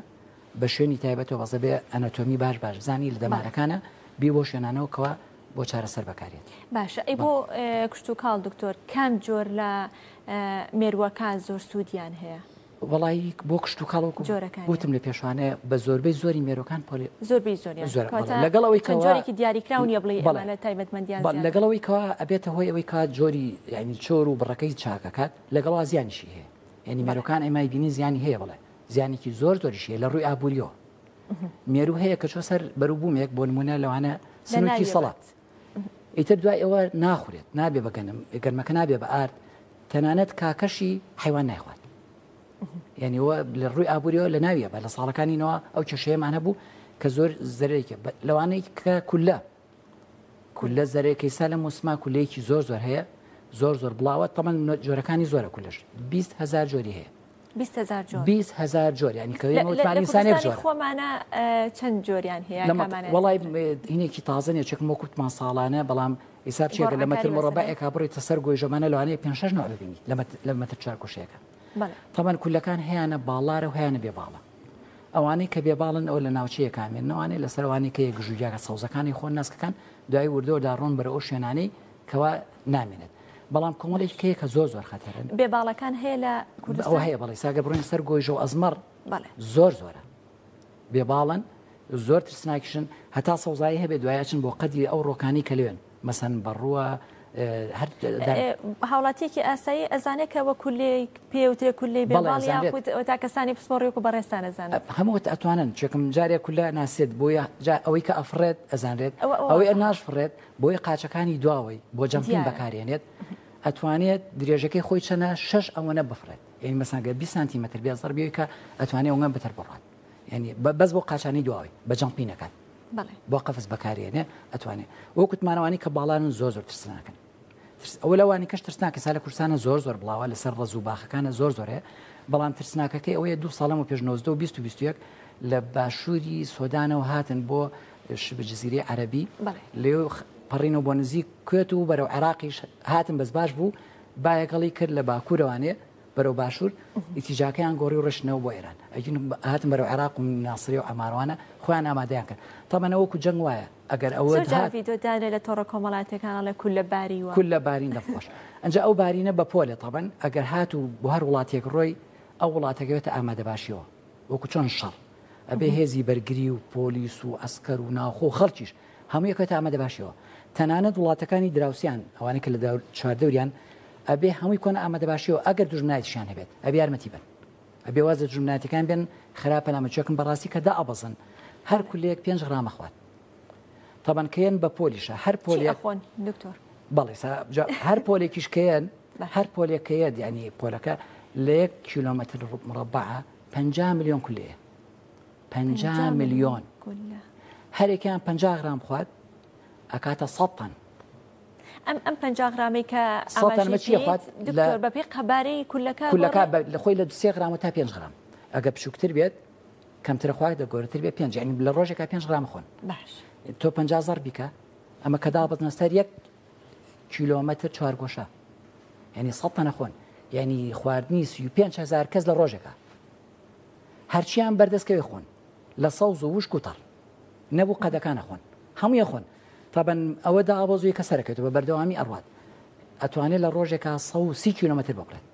بە شوێنی تایبەتەوە بەزە بێ ئەناتۆمی باش بزانی لە دەمارەکانە بی بۆ شوێنانەوەکەوە بۆ چارەسەر بەکارێت باشە ئەی بۆ کشت و کاڵ دکتۆر کام جۆر لە مێرووەکان زۆر سوودیان هەیە وڵایی بۆ کشت و کاڵ گوتم لە پێشوانەیە بە زۆربەی زۆری مێرۆکان زۆربەی لەگەڵەوەی جۆرێکی دیاریکراونیە بڵێ لە تایبەتمەندیان لەگەڵەوەی کەوا ئەبێتە هۆی ئەوەی کات جۆری ینی چۆر و بڕەکەی چاکەکات لەگەڵا زیانیشی هەیە ینی مێرۆکان ئەمای بینی زیانی هەیە بڵێ زیانێکی زۆر زۆریشیە لە ڕووی ئابوووریەوە مێرو هەیە کە چۆ سەر بەروبوومێک بۆ نمونە لەوانە سنووکی سەڵات ئیتر دوای ئەوە ناخورێت نابێ بەگەنم گەرمەکە نابێ بە ئارد تەنانەت کاکەشی حیوان نایخوات یعنی ئەوە لە ڕووی ئابوووریەوە لە ناویە بە لە ساڵەکانینەوە ئەو کێشەیەمان هەبوو کە زۆر زەرێکە لەوانەیە کە کولە زەرێکی سا لە موسما کولەیەکی زۆر هەیە زۆر بڵاوە تەمەن جۆرەکانی زۆرە کولەش 20,000 جۆری هەیە 20,000 جۆر ینی کەوتمانیسانێک جۆر خۆمانە چەند جۆریان هەیە وڵای هینێکی تازەنێ چێکم وەکوتمان ساڵانە بەڵام حساب چێکە لە مەتر مڕەبەیەکا بڕێتە سەر گۆی ژەمانە لەوانەیە 5-6 نوع ببینی لە مەتر چار کوشەیەەکە تەمەن کولەکان هەیەە باڵارە و هەیەە بێباڵە ئەوانەی کە بێباڵن ئەو لە ناوچەیە کامێنەوەوانەی لەسەروانی کە گژوجاکە سەوزەکانی خۆن ناسکەکان دوای وردەوەدا ڕۆن بەرە ئەو شوێنانەی کەوا نامێنێت بەڵام کۆمەڵێک کەیە کە زۆر خەتەرن بێباڵەکان هەیە لە ئەوە هەیە بەڵێ ساگە بڕۆین سەر گۆیژە و ئەزمەر زۆرە بێباڵن زۆر ترسناکیشن هەتا سەوزایی هەبێت دوایچن بۆ قەدی ئەو ڕۆکانی کە لێن مەسەن بەڕووە هاوڵاتیەکی ئاسایی ئەزانێت کە وە کولێ پێوترێ کولەی بێباڵ تا کەسانی پسپۆڕی و بەڕێستان ئەزانێت هەمووت ئەتوانن چێکم جارێک کولە ناسێت بۆیە ئەوەی کە ئەفرێت ئەزانرێت ئەوەی ناشفرێت بۆی قاچەکانی دواوەی بۆ جەمپین بەکارێنێت ئەتوانێت درێژەکەی خۆی چەنە 6 ئەوەنە بفرێت یعنی مەسانگە 20 سانتیمەتر بێزەر بێ کە ئەتوانێت ئەوەن بەتەر بڕات یعنی بەس بۆ قاچانی دواوەی بە جەمپینەکان بۆ قەفز بەکارێنێ ئەتوانێت وەکوتمانەوانی کە باڵان زۆر ترسناکەن ئەو لەوانی کەش ترسناکە سا لە کورسانە زۆر بڵاوە لەسەر ڕز و باخەکانە زۆرە بەڵام ترسناکەکەی ئەوەیە 2 ساڵم و پێش 19 و 2021 لە باشووری سۆدانەوە هاتن بۆ جزیرەی عەرەبی لێ پەڕینەوە بۆ نزیک کوێت و بەرەو عێراقیش هاتن بەس باش بوو بایەگەڵی کرد لە باکوورەوانێ بەرەو باشوور ئیتیجاکەیان گۆڕی و ڕشنەوە بۆ ئێران ئەگین هاتن بەرەو عێراق و ناسری و ئەماروانە خۆیان ئامادەیان کرد تەمەنەوەکو جەنگ وایە ئەگەر ئەوە ڤیدۆدارێ لە تۆڕە کۆمەڵاتەکان لە کولە باری وە کولە بارین دەخۆش ئەنجا ئەو بارینە بە پۆلێ تەبەن ئەگەر هات و بۆ هەر وڵاتێک ڕۆی ئەو وڵاتەکەوێتە ئامادە باشیەوە وەکو چۆن شەڕ ئەبێ هێزی بەرگری و پۆلیس و ئەسکەر و ناوخۆ خەڵکیش هەموو یەکێتە ئامادە باشیەوە تەنانەت وڵاتەکانی دراوسیان ئەوانە کە لە چواردەوریان ئەبێ هەمووی کۆنە ئامادە باشیەوە ئەگەر دوژمنایەتیشیان هەبێت ئەبێ یارمەتی بن ئەبێ وازە دوژمنایەتەکان بێن خراپە نامەچێکم بەڕاستی کە دا ئەبەزن هەر کولەیەک 5 غرام ئەخوات طبعا کەیەن بە پۆلیشە هەر پۆلیە دکتۆر بەڵێ هەر پۆلێکیش کەیەن هەر پۆلێکەیە ینی پۆلەکە لە 1 کیلۆمەتر مربع 50 میلیۆن کولەیە 50 میلیۆن هەرێکیان 50 غرام خوات ئەکاتە 100 تن ئەم 50 غرامی کە دکتۆر بە پێی قەبارەی کولەکە لە خۆی لە 3 غرام تا 5 غرام ئەگە بچووکتر بێت کەمترە خواک دەگۆرتر بێ 5 ینی لە ڕۆژێکە 5 غرام خۆن باش تۆ 50 بیکە ئەمە کە دابەت نەستەر 1 کیلۆمەتر چوارگۆشە ینی 100 تەنە خۆن ینی خواردنی 35,000 کەس لە ڕۆژێکە هەرچیان بەردەستکەوێ خۆن لە سەوز و وشک و تەڕ نەبوو قەدەکانە خۆن هەموویە خۆن طبعا ئەوە دابەزوی کە سەرەکەوێتەوە بە بەردەوامی ئەڕوات ئەتوانێت لە ڕۆژێکە 130 کیلۆمەتر بکرێت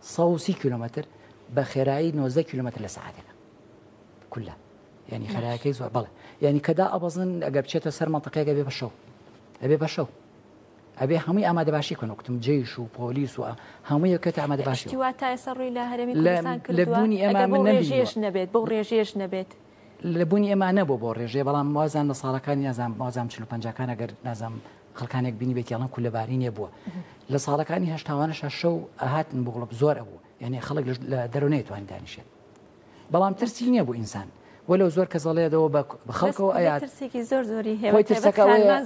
130 کیلۆمەتر بە خێرایی 90 کیلۆمەتر لە سەعاتێکە کولە ینی خێرایەکەی زۆر بەڵێ ینی کەدا ئەبەزن ئەگەر بچێتە سەر مەنتەقەیەکە بێ بەشەو ئەبێ بەشەو ئەبێ هەمووی ئامادە باشی کەن وەکتم جێیش و پۆلیس و هەمووی یەکێت ئامادە باشی تا ڕووی لە هەرێمی کوردستان لەبوونی ئێمە من ڕێژێش نەبێت بۆ ڕێژێش نەبێت لەبوونی ئێمە نەبوو بۆ ڕێژێ بەڵام وازان لە ساڵەکانی نازام وازام 45کان ئەگەر نازام خەڵکانێک بینی بێت یاڵم کولەبارینێ بووە لە ساڵەکانی هەشتاوانەش شەو ئاهاتن بۆ غڵب زۆر ئەبوو یعنی خەڵک لە دەرەوە نەیتوانین دانیشێت بەڵام ترسی نییە بۆ ئینسان وەلو زۆر کە زەڵێدەوە بە خەڵکەوە ئایا ترسێکی زۆر زۆری هەیە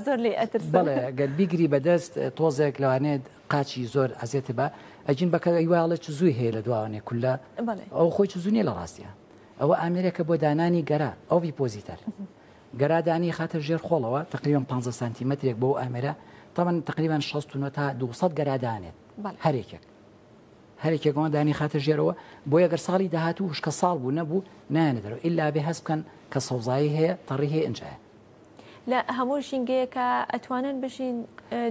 زۆر لێ ئەترسن بەڵێ گەر بیگری بەدەست تۆزێک لەوانێت قاچی زۆر ئەزێتە بە ئەجین بەکە ئیواڵە چ زووی هەیە لە دوانێ کولە ئەو خۆی چ زوونیە لە ڕاستیە ئەوە ئامێرێکە بۆ دانانی گەرا ئەو ڤیپۆزیتەر گەرادانی خاتە ژێر خۆڵەوە تقریبان 15 سانتیمەترێک بۆ ئامێرە تەمەن تقریبان 69 تا 200 گەرادانێت هەرێکێکەوە دانی خاتە ژێرەوە بۆ یەگەر ساڵی داهاتوو وشکە ساڵ بوو نەبوو نایەنەدەرەوە ئللا بێ هەست بکەن کە سەوزایی هەیە تەڕی هەیە ئەنجایە لە هەموو ژینگەیەکە ئەتوانن بشین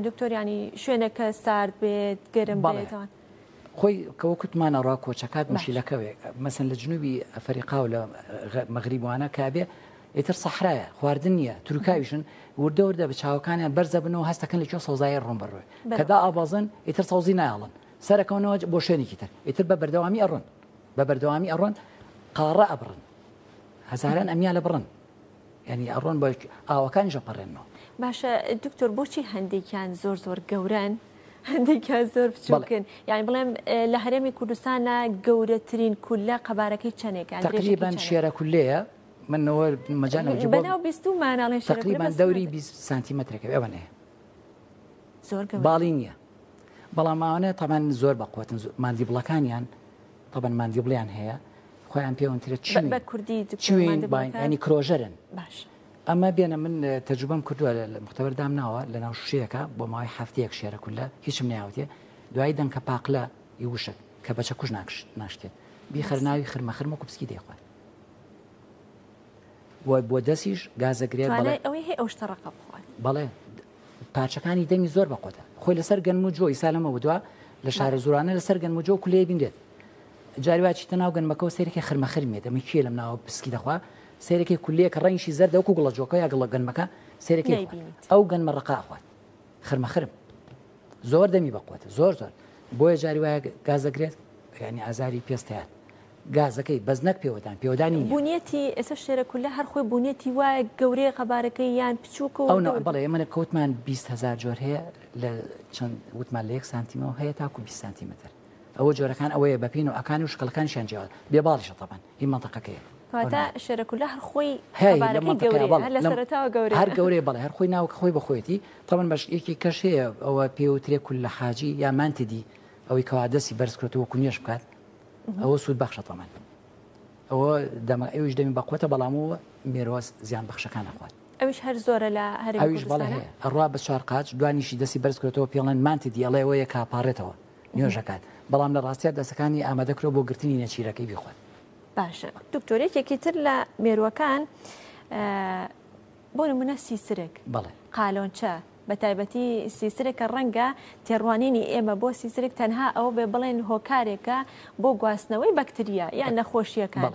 دکتۆریانی شوێنەکە سارد بێت گەرم بێتەوە خۆی کەوە کوتمانە ڕا کۆچەکات مشیلەکەوێ مەسن لە جنوبی ئەفریقا و لە مەغریبوانە کابێ ئیتر سەحرایە خواردن نییە تورکاویشن وردە وردە بە چاوەکانیان بەرزە بنەوە هەستەکەن لە کوێ سەوزایی ڕوون بڕوێ کەدا ئابازن ئیتر سەوزی نایڵن سەرەکەونەوە بۆ شوێنێکی تر ئیتر بە بەردەوامی ئەڕۆن بە بەردەوامی ئەڕۆن قاڕە ئەبڕن هەزاران ئەمیان لە بڕن ینی ئەڕۆن بە ئاوەکانی ژەپەڕێنەوە باشە دکتۆر بۆچی هەندێکیان زۆر گەورن هەندێکیان زۆر بچووکن یعنی بڵێم لە هەرێمی کوردستانە گەورەترین کولە قەبارەکەی چەندێکە تقریبان شێرە کولەیە منەوە مەجانەوە بەناو 20 ماناڵێن تقریبان دەوری 20 سانتیمەترێکە ئەوەنەیە زۆر باڵی نییە بەڵامانە تەمان زۆر بەقوتن مادی بڵەکانیان تەبەن مادی بڵیان هەیە خۆیان پێوەترە بە کوردی ینی کرۆژەرن ئەمە بێنە من تەجوبەم کردووە لە مختبەر دامناوە لە ناو شوێیەکە بۆ ماوەی هەفتەیەک شێرە کولە هیچم نیاوتێ دوای دەنکە پاقلە یوشک کە بەچە کوژ ناشتێت بیخەرناوی خرمەخرمە کوبسکی دەیخوات بۆ دەستیش گازەگرێت ئەوەی هەیە ئەو شتەڕقە بخوات بەڵێ پارچەکانی دەمی زۆر بەقۆتە خۆی لەسەر گەنم و جۆی سالەمە ودووە لە شارە زورانە لەسەر گەنم و جۆ کولێ بینێت جاریواچیتە ناو گەنمەکەەوە سێرەی خرمەخرمێت ئەمە کێ لەم ناوە پسکی دەخوا سێرەی کولەیە کە ڕەنگی زەردە وەکو گوڵە جۆکە یا گڵە گەنمەکە سێرەی ئەو گەنمە ڕقاخوات خرمەخرم زۆر دەمی بەقوتە زۆر بۆیە جاری وایە گازەگرێت ینی ئازاری پێستەیان گازەکەی بەزنەک پێوەدانی بوونیەتی ئێستا شێرە کولە هەر خۆی بوونیەتی وایە گەورەی قەبارەکەی یان بچووکە بەڵێ منە کەوتمان 20,000 جۆر هەیە لە چەند وتمان لە 1 سانتیمەوە هەیە تاکو 20 سانتیمتر ئەوە جۆرەکان ئەوەیە بەپین و ئەکانی و شکڵەکانیان جیاوە بێباڵیشە تەبەن هی منتەقەکەیە کاتە شێرە کولە هەر خۆی هەر گەورەی بەڵێ هەر خۆی ناوکە خۆی بەخۆیەتی تەبەن بەش یەکی کەش هەیە ئەوە پێوترێ کول لە حاجی یا مانتدی ئەوەی کەوا دەستی بەرز کردەوە کونیێش بکات ئەوە سوود بەخشە تەمان ئەوە دەمە ئەوش دەمی بەقوتە بەڵامەوە مێرۆز زیان بەخشەکان نەخوات ئەوش هەر زۆرە لە هەرویش بەڵێ هەیە ئەڕوا بە چوار قاچ دوانیشی دەستی بەرز کردەوە پێڵەن مانتدی ئەڵێ ئەوەیە کاپارێتەوە نوێژەکات بەڵام لە ڕاستیە دەسەکانی ئامادەکرۆ بۆ گرتنی نەچیرەکەی بیخوات باشە دکتۆرێکێکی تر لە مێرووەکان بۆ نمونە سیسرێک قالۆنچە بە تایبەتی سیسرێکە ڕەنگە تێڕوانینی ئێمە بۆ سیسرێک تەنها ئەوە بێ بڵێن هۆکارێکە بۆ گواستنەوەی بەکتریا یان نەخۆشیەکان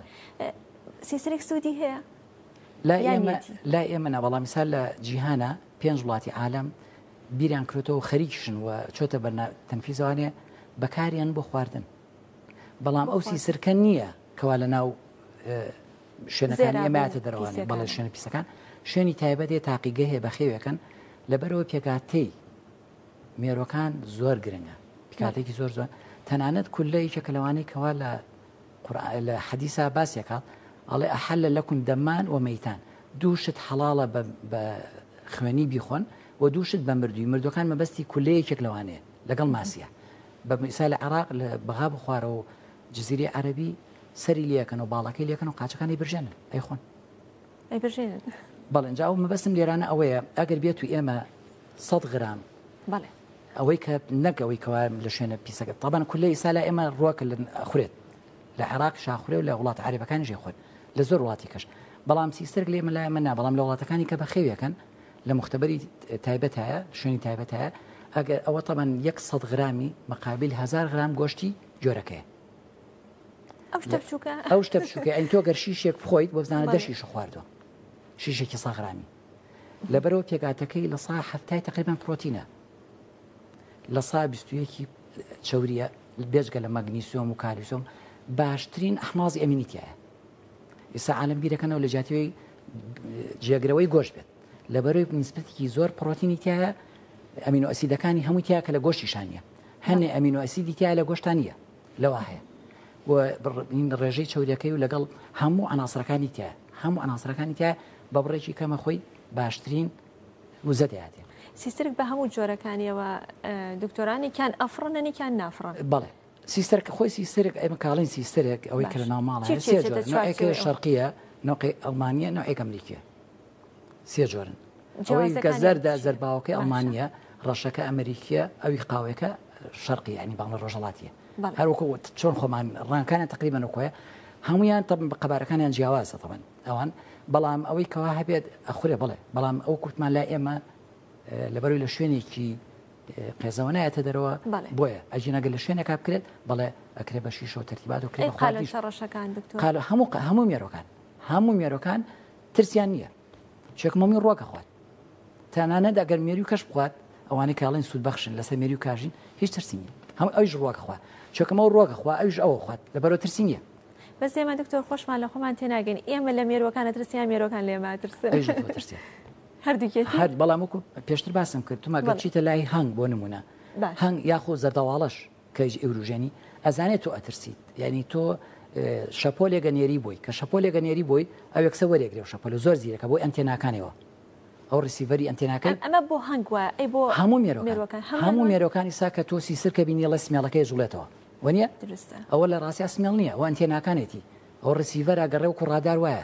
سیسرێک سوودی هەیە لا ئێمە بەڵام میسال لە جیهانە 5 وڵاتی عالم بیریان کردەوە خەریکیشن و چۆتە بەر تەنفیزوانێ بەکاریان بۆ خواردن بەڵام ئەو سیسرکە نییە کەوا لە ناو شوێنەکانی ئەمایەتە دەرەوانێ بەڵێ شوێنە پیسەکان شوێنی تایبەتێ تاقیگە هەیە بەخێوەکەن لەبەرەوە پێکاتەی مێرۆکان زۆر گرنگە پیکاتێکی زۆر تەنانەت کولەیەکە لەوانەی کەوا لە حەدیسا باسیەکات ئەڵێ ئەحەلە لەکم دەمان و مەیتان دووشت حەڵاڵە بە خوێنی بیخۆن و دووشت بە مردووی مردوەکان مەبەستی کولەیەکێک لەوانەیە لەگەڵ ماسیە بە میسال لە عێراق لە بەغا بخوارەوە جزیرەی عەرەبی سەری لێکەن و باڵەکەی لێکەن و قاچەکانی برژێنن ئەیخۆن بەڵێ ئەو مەبەستم لێرانە ئەوەیە ئەگەر بێت و ئێمە 100 غرام ئەوەی کە نەگەوەی کەوا لە شوێنە پیسەکە طبعا کولەی ئیسا لە ئێمە ڕۆکە خورێت لە عێراق شاخورێ و لە وڵات عەرەبەکان ژێخۆن لە زۆر وڵاتی کەش بەڵام سیسترک لێمە لای من نا بەڵام لە وڵاتەکانی کە بەخێویەکەن لە مختبەری تایبەت هەیە شوێنی تایبەت هەیە ئەگەر ئەوە طبعا 100 غرامی مقابل 1000 غرام گۆشتی جۆرەکەیە ئەو شتە بچووکە ئەین تۆ گەر شیشێک بخۆیت بۆ بزانە دەشیش خواردەوە شیشێکی 100 غرامی لەبەرەوە پێکاتەکەی لە سا هەفتای تقریبان پرۆتینە لە سا 21 چوریە بێجگە لە مەگنیسیۆم و کالیسۆم باشترین ئەحمازی ئەمینیتیایە ئێستا عالم بیرەکەنەوە لە جیاتیەوەی جێگرەوەی گۆشت بێت لەبەرەوەی نسبەتێکی زۆر پرۆتینی تایە ئەمینۆ ئەسیدەکانی هەمووی تایە کە لە گۆشتیشانە هەنێ ئەمینۆ ئەسیدی تایە لە گۆشتانیە لەوە هەیە و ڕێژەی چوریەکەی و لەگەڵ هەموو عناسرەکانی تایە هەموو ئەناسەکانی تیا بە بڕێکی کەمە خۆی باشترین وزە دەهاتێ. سیسترک بە هەموو جۆرەکانیەوە دکتۆرانێکیان ئەفڕنەنێکیان نافڕن. بەڵێ سیسترک خۆی سیسترێک ئەمە کاڵین سیسترێک ئەوەی کە لە ناوماڵە سێ جۆر نوعێکی شەرقیە نوعی ئەڵمانیە نوعێک ئەمریکیە سێ جۆرن ئەوەی کە زەردە زەرباوەکەی ئەڵمانیە ڕەشەکە ئەمریکیە ئەوی قاوەکە شەرقی ینی باڵە ڕۆژەڵاتیە هەروەکو چۆن خۆمان ڕانکانیان تقریبا وەکوۆیە هەمویان قەبارەکانیان جیاوازە تەبەن ئەوان بەڵام ئەوەی کەوا هەبێت ئەخورێ بڵێ بەڵام ئەو کووتمان لا ئێمە لەبەروی لە شوێنێکی قێزەوەنایەتە دەرەوە بۆیە ئەجینەگە لە شوێنێکا بکرێت بەڵێ ئەکرێ بە شیشە و تەرتیبات و هەموو مێرۆکان ترسیان نییە چێکمەمی ڕۆکە خوات تەنانەت ئەگەر مێری و کەش بخوات ئەوانەی کاڵین سوود بەخشن لەسەر مێری و کاژین هیچ ترسی نیە هەموو ئەویش ڕۆکە خوا چێکمە و ڕۆکە خوا ئەویش ئەوە خوات لەبەرەوە ترسی نییە. بەس ئێمە دکتۆر خۆشمان لە خۆمان تێناگەین ئێمە لە مێرۆکانە ترسیان مێرۆکان لێمە ترسن هەردووکێت بەڵام وەکو پێشتر باسم کرد تو ماگە چیتە لای هەنگ بۆ نمونە هەنگ یاخۆ زەردەواڵەش کەیج ئێوروژێنی ئەزانێت تۆ ئەترسیت یعنی تۆ شەپۆلێگە نێری بووی کە شەپۆلێگە نێری بووی ئەو یەکسە وەرێگرێ و شەپۆل زۆر زیرەکە بۆی ئەنتێناکانەوە ئەو ڕسیڤەری ئەنتێناکەی ئەمە بۆ هەنگ وایە ئەی بۆ هەموو مێرۆکانی سا کە تۆ سیسر کە بینی لە سمێڵەکەی جوڵێتەوە وەنیە ئەوە لە ڕاستی سمێڵ نییە ئەو ئەنتێناکانێتی ئەو ڕسیڤەر ئەگەڕێ و کوڕادار وایە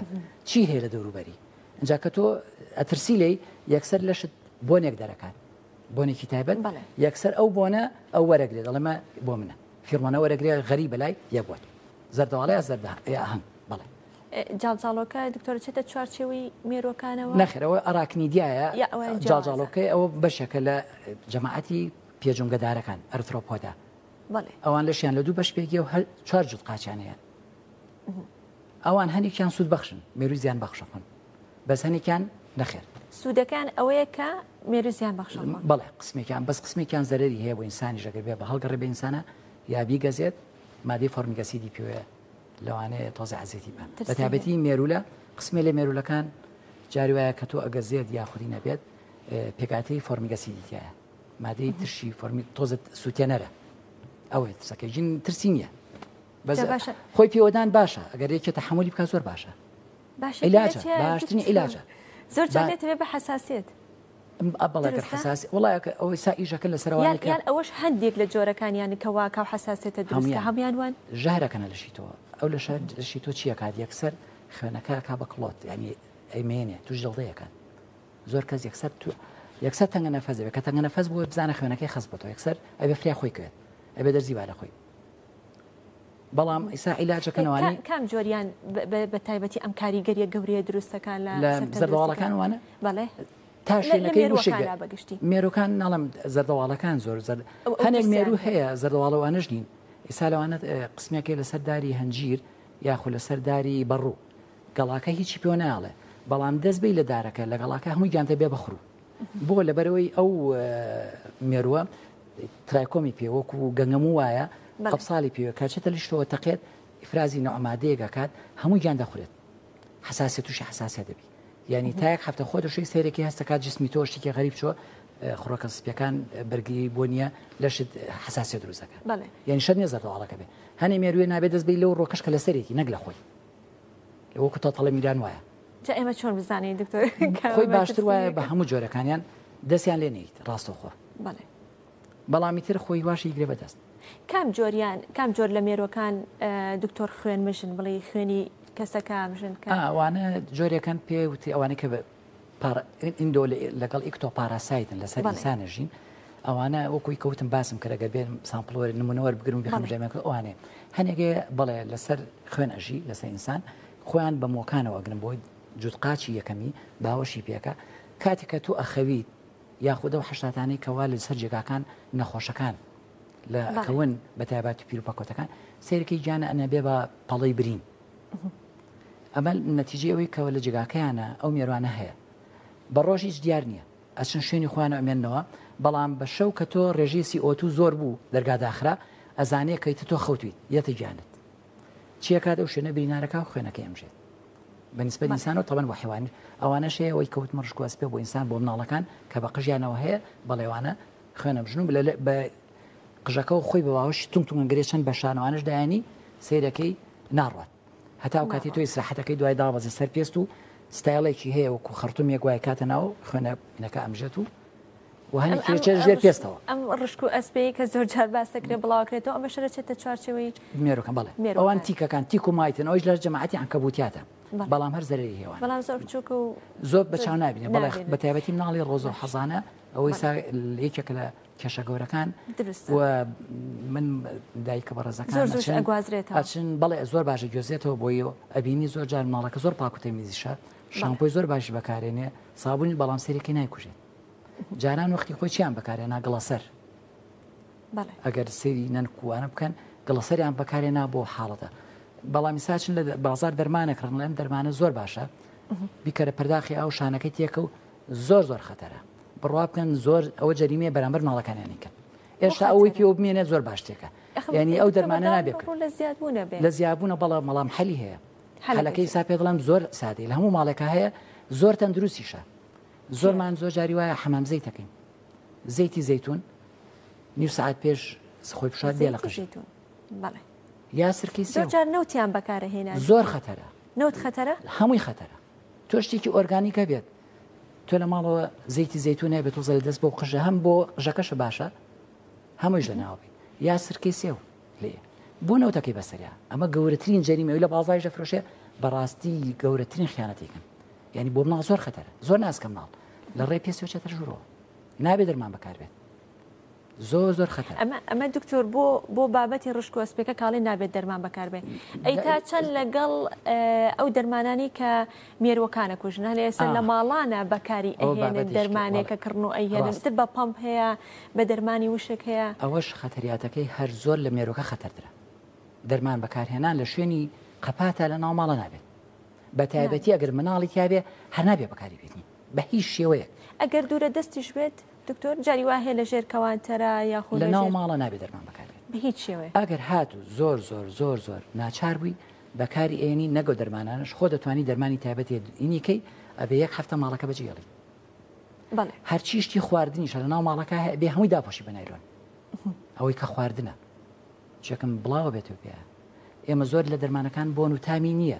چی هەیە لە دەوروبەری اینجا کە تۆ ئەترسی لێی یەکسەر لەشت بۆنێک دەرەکات بۆنێکی تایبەت یەکسەر ئەو بۆنە ئەو وەرەگرێت دەڵێمە بۆ منە فیرمانە وەرەگرێ غەری بەلای یەکوت زەردەواڵەیە زەردە هەنگ بڵێ جاڵجاڵۆکە دکتۆر چێتە چوارچێوەی مێرۆکانەوە نەخێرەوە ئەراکنیدیایە جاڵجاڵۆکەی ئەوە بەشێکە لە جەماعەتی پێجونگەدارەکان ئەرترۆپۆدا ئەوان لەشیان لە دوو بەش پێکی و هەر چوار جوت قاچانەیە ئەوان هەنێکیان سوود بەخشن مێروی زیان بەخشەخن بەس هەنێکیان نەخێر سوودەکان ئەوەیە کە مێروزیان بەخشن بەڵێ قسمێکیان بەس قسمێکیان زەرری هەیە بۆ ئینسانی ژەگەر بێ بە هەڵگەڕێ بە ئینسانە یابی گەزێت مادەی فۆرمیگەسیدی پێوەیە لەوانەیە تۆزە عەزێتی بە بە تایبەتی مێرولە قسمێ لە مێرولەکان جاری وایە کە تۆ ئەگەزێت یاخودی نەبێت پێکاتەی فۆرمیگەسیدیتیایە مادەی ترشی فۆرمی تۆزە سووتێنەرە ئەوەیە ترسەکە ژین ترسی نییە خۆی پێوەدان باشە ئەگەر یەکێتە حمولی بکات زۆر باشە عیلاجە باشترین عیلاجە زۆر جارێتەوێ بە حساسێت بەڵێ حساسی وڵایە ئەوەی سائیژەکە لە سەروانەکە یان ئەوەش هەندێک لە جۆرەکانیانی کەوا کاو حساسێتە دروستکە هەمویان وان ژەهرەکەنە لەشیتەوە ئەو لەشی تۆ چیە کات یەکسەر خوێنەکە کا بە کڵۆت ینی ئەیمێنێ توش دڵدەیەکەن زۆر کەس یەکسەر تەنگە نەفەزەوێ کە تەنگە نەفەز بۆ بزانە خوێنەکەی خەست بۆتەوە یەکسەر ئەبێ فریا خۆی کرد ئەبێ دەرزی با لە خۆی بەڵام ئیسا عیلاجەکەنەوانی کام جۆریان بە تایبەتی ئەم کاریگەریە گەورەیە دروستەکان لە زەردەواڵەکان وانە بەڵێ تا شوێنەکەی وشێ مێرۆکان ناڵم زەردەواڵەکان زۆر هەنێک مێرو هەیە زەردەواڵەوانش نین ئیسا لەوانە قسمێکی لە سەرداری هەنجیر یاخو لە سەرداری بەڕوو گەڵاکە هیچی پێ ناڵێ بەڵام دەست بی لە دارەکە لە گەڵاکە هەمووی گیانتە بێ بەخڕوو بۆ لەبەرەوەی ئەو مێرووە ترایکۆمی پێوەکو و گەنگەموو وایە قەپساڵی پێوە کاچێتە لیشتەوە تەقێت ئیفرازی نەعمادەیەگە کات هەموو گیان دەخورێت حساسیت تووشی حساسیت دەبی یعنی تا یەک هەفتە خۆ دەشوی سیرێکی هەستە کات جسمی تۆ شتێکی غەریب چۆ خڕۆکە سپیەکان بەرگی بۆ نییە لەشت حساسیت دروستەکە یعنی شەر نیە زەردەواڵەکە بێ هەنێ مێروێ نابێت دەست بی لەو ڕۆکەشکە لە سەرێکی نەک لە خۆی وەکو تەتەڵە میران وایە جا ئێمە چۆن بزانین دکتۆر خۆی باشتر وایە بە هەموو جۆرەکانیان دەستیان لێ نەیت ڕاستەخۆ بەڵامی تر خۆی واشی گرێ بەدەست کام جۆر لە مێرۆکان دکتۆر خوێن مژن بڵێ خوێنی کەسەکە مژن ئەوانە جۆرێکان پێوتی ئەوانەی کە ئیندۆ لەگەڵ ئیکتۆ پاراسایتن لەسەر ئینسانەژین ئەوانە وەکوی کەوتم باسم کە ئەگەر بێن سامپڵۆر نمونەوەر بگرم بخەمژێمەکە ئەوانێ هەنێگێ بڵێ لەسەر خوێن ئەژی لەسەر ئینسان خۆیان بە مۆکانەوە گرن بۆی جوتقاچی یەکەمی باوەشی پێکە کاتێک کە تو ئەخەویت یاخودە و حشتاتانی کەوا لەسەر جێگاکان نەخۆشەکان لە ئەکەون بە تایبەتی پیرروپەکۆتەکان سیرەکەی گیانە ئەنە بێ بە پەڵەی برین ئەمە نەتیجە ئەوەی کەوە لە جێگاکەیانە ئەو مێروانە هەیە بە ڕۆژ هیچ دیار نییە ئەچن شوێنی خوانە ئەمێنەوە بەڵام بە شەو کە تۆ ڕێژیسی ئۆتو زۆر بوو دەرگاداخرا ئەزانەیە کەیتە تۆ خەوتویت یەتە گیانت چیە کات ئەو شوێنە برینارەکە و خوێنەکە ئەمژێت بەنسبەت ئینسانەوە تەبەن بۆ حیوانی ئەوانەش هەیە ئەوەی کەوت مڕشکواس پێ بۆ ئینسان بۆ مناڵەکان کە بە قژیانەوە هەیە بەڵێوانە خوێنە بژن بە قژەکە و خۆی بەواوەشی تونگەنگرێت چەند بە شانەوانش دایانی سیرەکەی ناڕوات هەتا و کاتی تۆی سراحەتەکەی دوای دابەزی سەر پێست و ستایڵێکی هەیە وەکو خەرتومیە گوای کاتە ناو خوێنەکە ئەمژێت و هەنێکی ژێر پێستەوە ئەم ڕشک و ئەسپەی کە زۆر جار باس دەکرێت بڵاوکرێتەوە ئەمە شەرەچێتە چوارچەوەی مێرۆکان بەڵێ ئەوان تیکەکان تیک و مایتن ئەوش لە جەماعەتی عنکەبوتیاتە بەڵام هەر زەرری هێوان بەڵام زۆر بچووکە و زۆر بەچاو نابینێ بەڵێ بە تایبەتی مناڵی ڕۆزە و حەزانە ئەوەی یەکێک لە کێشە گەورەکان و من دایکە بەڕێزەکان ئەچن بەڵێ زۆر باشە گوێزێتەوە بۆیەوە ئەبینی زۆر جار مناڵەکە زۆر پاکوتە میزیشە شامپۆی زۆر باشی بەکارێنێ سابوونی بەڵام سەرێکی نایکوژێت جاران وەختی خۆی چیان بەکارێنا گڵەسەر ئەگەر سەری نەنکووانە بکەن گڵەسەریان بەکارێنا بۆ حاڵەتە بەڵامی ساچن لە بازار دەرمانەکردن لەم دەرمانە زۆر باشە بیکەرە پەرداخی ئەو شانەکەی تێکە و زۆر زۆر خەتەرە بڕوا بکەن زۆر ئەوە جەریمێ بەرامبەر ماڵەکانیانی کەن ئێشتا ئەوەی پێوە بمێنێت زۆر باشتێکە یعنی ئەو دەرمانە نابێت لە زیابوونە بەڵام مەڵام حەلی هەیە حەلەکەی سا پێ دڵم زۆر سادەی لە هەموو ماڵێکە هەیە زۆر تەندروستیشە زۆرمان زۆر جاری وایە حەمام زەیتەکەین زەیتی زەیتون نیو سعات پێش خۆی پیشات بێ لە قژی یا سرکی زۆر جار نەوتیان بەکارەهێنا زۆر خەتەرە نەوت خەتەرە هەمووی خەتەرە تۆ شتێکی ئۆرگانیکە بێت تۆ لە ماڵەوە زەیتی زەیتونە بێت وزە لە دەست بۆ قژە هەم بۆ قژەکەشە باشە هەموویش لە ناوبی یا سرکی سێو لێ بۆ نەوتەکەی بەسەریا ئەمە گەورەترین جەریمەوەی لە بازاریش دەفرۆشێ بەڕاستی گەورەترین خیانەتێکن یعنی بۆ مناڵ زۆر خەتەرە زۆر ناسکە مناڵ لە ڕێ پێسەوە چێتە ژوورەوە نابێت دەرمان بەکاربێت زۆر خەتەر ئەمە دکتۆر بۆ بابەتی ڕشک و ئەسپێکە کاڵی نابێت دەرمان بەکاربێت ئەی تا چەند لەگەڵ ئەو دەرمانانی کە مێروەکانە کوژنە لە ئێستا لە ماڵانە بەکاری ئەهێنن دەرمانێکە کردن و ئەهێنن تر بە پەمپ هەیە بە دەرمانی وشک هەیە ئەوەش خەتەریاتەکەی هەر زۆر لە مێروەکە خەتەردرا دەرمان بەکارهێنان لە شوێنی قەپاتە لە ناو ماڵە نابێت بە تایبەتی ئەگەر مناڵی تیاابێ هەر نابێ بەکاری بێتنی بە هیچ شێوەیەک ئەگەر دوورە دەستیش بێت دکتۆر جاری وا هەیە لە ژێر کەوانتەرە یاخۆ لە ناو ماڵە نابێت دەرمان بەکارێت بە هیچ شێوەیە ئەگەر هاتو زۆر ناچار بووی بەکاری ئێنی نەگۆ دەرمانانش خۆ دەتوانی دەرمانی تایبەتی ئینیکەی ئەبێ یەک هەفتە ماڵەکە بەجێڵی هەرچیشتی خواردنیش لە ناو ماڵەکە بێ هەمووی داپۆشی بەنایرۆن ئەوەی کە خواردنە چێکم بڵاوە بێتەوە پێ ئێمە زۆر لە دەرمانەکان بۆن و تامی نییە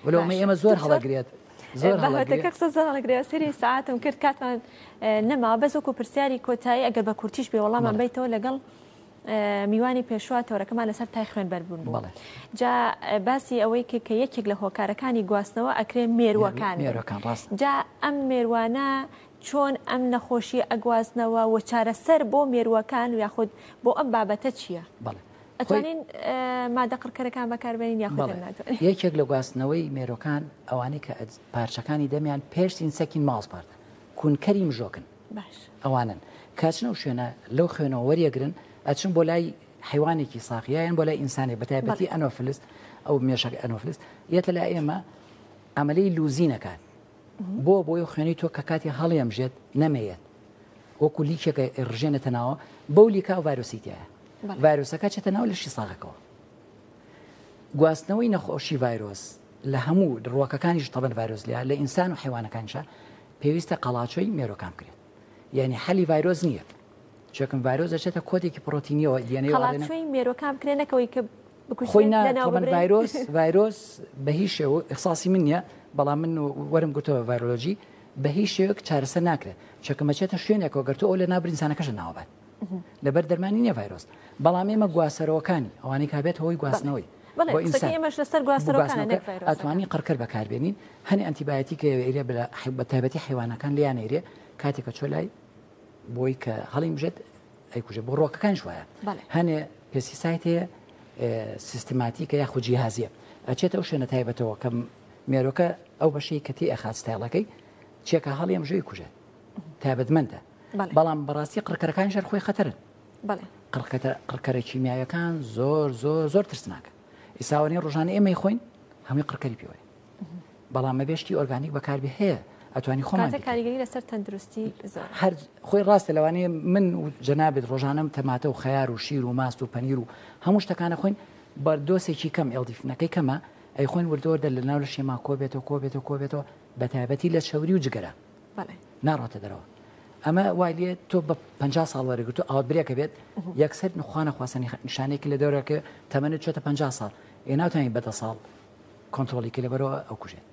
وەڵەومە ئێمە زۆر هەڵەگرێت زۆرگرێ سری ساعتم کرد کاتمان نەما بەزۆک و پرسیاری کۆتایی ئەگەر بە کورتیش بێ وەڵامان بیتەوە لەگەڵ میوانی پێشوا تەورەکەمان لەسەر تای خوێن بەربوون بوو جا باسی ئەوەی کە یەکێک لە هۆکارەکانی گواستنەوە ئەکرێ مێروەکان جا ئەم مێروانە چۆن ئەم نەخۆشی ئەگوازنەوە و چارەسەر بۆ مێروەکان و یاخود بۆ ئەم بابەتە چییە؟ ئەتوانین مادە قڕکەرەکان بەکاربێنین یاخود ناتوانین یەکێک لە گواستنەوەی مێرۆکان ئەوانەی کە پارچەکانی دەمیان پێشتین سەکین ماڵسپارتە کوونکەری مژۆکن ئەوانن کاچنە و شوێنە لەو خوێنەوە وەریەگرن ئەچن بۆ لای حیوانێکی ساقییان بۆ لای ئینسانی بەتایبەتی ئەنۆفلس ئەو مێشک ئەنۆفلس یەتە لا ئێمە ئەمەلەی لوزینەکان بۆی خوێنی تۆ کە کاتی هەڵیەمژێت نەمەیەت وەکو لیکێکە ڕژێنێتە ناوە بەو لیکا ڤایرۆسیتیایە ڤایرۆسەکە چێتە ناو لەشی ساغەکەەوە گواستنەوەی نەخۆشی ڤایرۆس لە هەموو ڕۆکەکانیش تەبەن ڤایرۆس لە لە ئینسان و حیوانەکانشە پێویستە قەڵاچۆی مێرۆکان بکرێت یعنی حەلی ڤایرۆس نییە چێکم ڤایرۆس دەچێتە کۆدێکی پرۆتینیەوە دیێنەی مێرۆکان بکرێنەکەوەی کە خۆی ڤایرۆس بە هیچ شێوە ئەخساسی من نییە بەڵام من وەرم گوتەوە ڤایرۆلۆژی بە هیچ شێوەیەک چارەسەر ناکرێت چێکمەچێتە شوێنێکەوە گەرتو ئەو لە نابر ئینسانەکەش ناوەبات لەبەر دەرمانی نییە ڤایرۆس بەڵام ئێمە گواسەرەوەکانی ئەوانەی کابێت هۆی گواستنەوەی ئەتوانی قڕکەر بەکاربێنین هەنی ئەنتیبایەتی کە ئێرە بە تایبەتی حیوانەکان لیان ئێرێ کاتێکە چۆ لای بۆی کە هەڵی بژێت ئەیکوژێ بۆ ڕۆکەکان شوایە هەنێ پێسیسایت هەیە سیستماتیکە یاخود جیهازیە ئەچێتە ئەو شوێنە تایبەتەوە کە مێرۆکە ئەو بەشەی کەتی ئەخات ستایڵەکەی چێکە هەڵی ئەمژەی کوژێت تایبەتمەندە بەڵام بەڕاستی قڕکەرەکان ژەر خۆی خەتەرن قڕکەرە کیمیایەکان زۆر ترسناکە ئیساوەنی ڕۆژانە ئێمەی خۆین هەمووی قڕکەری پێوەیە بەڵام مەبێشتی ئۆرگانیک بەکاربێ هەیە ئەتوانی خۆمان کاریگەری لەسەر تەندروستی هەر خۆی ڕاستە لەوانەیە من و جەنابێت ڕۆژانەم تەماتە و خەیار و شیر و ماست و پەنیر و هەموو شتەکانە خۆین بەردۆسێکی کەم ئێڵدیفنەکەی کەمە ئەی خۆین وردۆردە لە ناو لە شێما کۆبێتەوە بە تایبەتی لە شەوری و جگەرە ناڕاتە دەرەوە ئەمە وای لێت تۆ بە 50 ساڵ وەرەگرتو ئاوت برێکە بێت یەکسەر نخواانە خواسەنی نیشانێکی لە دەورەکە تەمەنت چۆتە 50 ساڵ ناوتانی بەدە ساڵ کۆنتترۆلیکە لەبەرەوە ئەو کوژێت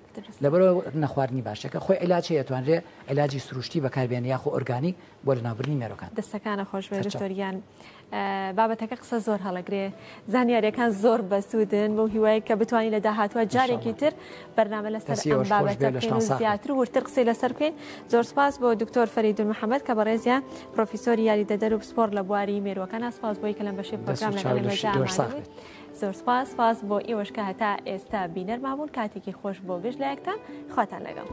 لەبەرەوە نەخواردنی باشەکە خۆی علاجی ئەتوانرێ علاجی سروشتی بەکاربێن یاخۆ ئۆرگانیک بۆ لە ناوبرنی مێرۆکان دەستەکانە خۆشوێ دکتۆریان بابەتەکە قسە زۆر هەڵەگرێ زانیاریەکان زۆر بەسوودن بۆ هیوای کە بتوانین لە داهاتوە جارێکی تر بەرنامە لەسەر ئەم بابەتەکەین و زیاتر و ورتر قسەی لەسەر بکەین. زۆر سپاس بۆ دکتۆر فەریدون محەممەد کە بەڕێزیان پرۆفیسۆری یاریدەدەر و پسپۆر لە بواری مێروەکان سپاس بۆی کە لەم بەشی پرۆگرام لەگەڵ مەجامانەوەیت. زۆر سپاس بۆ ئێوەش کە هەتا ئێستا بینەرمابوون کاتێکی خۆش بۆ گشت لایەکتان خواتان لەگەڵ.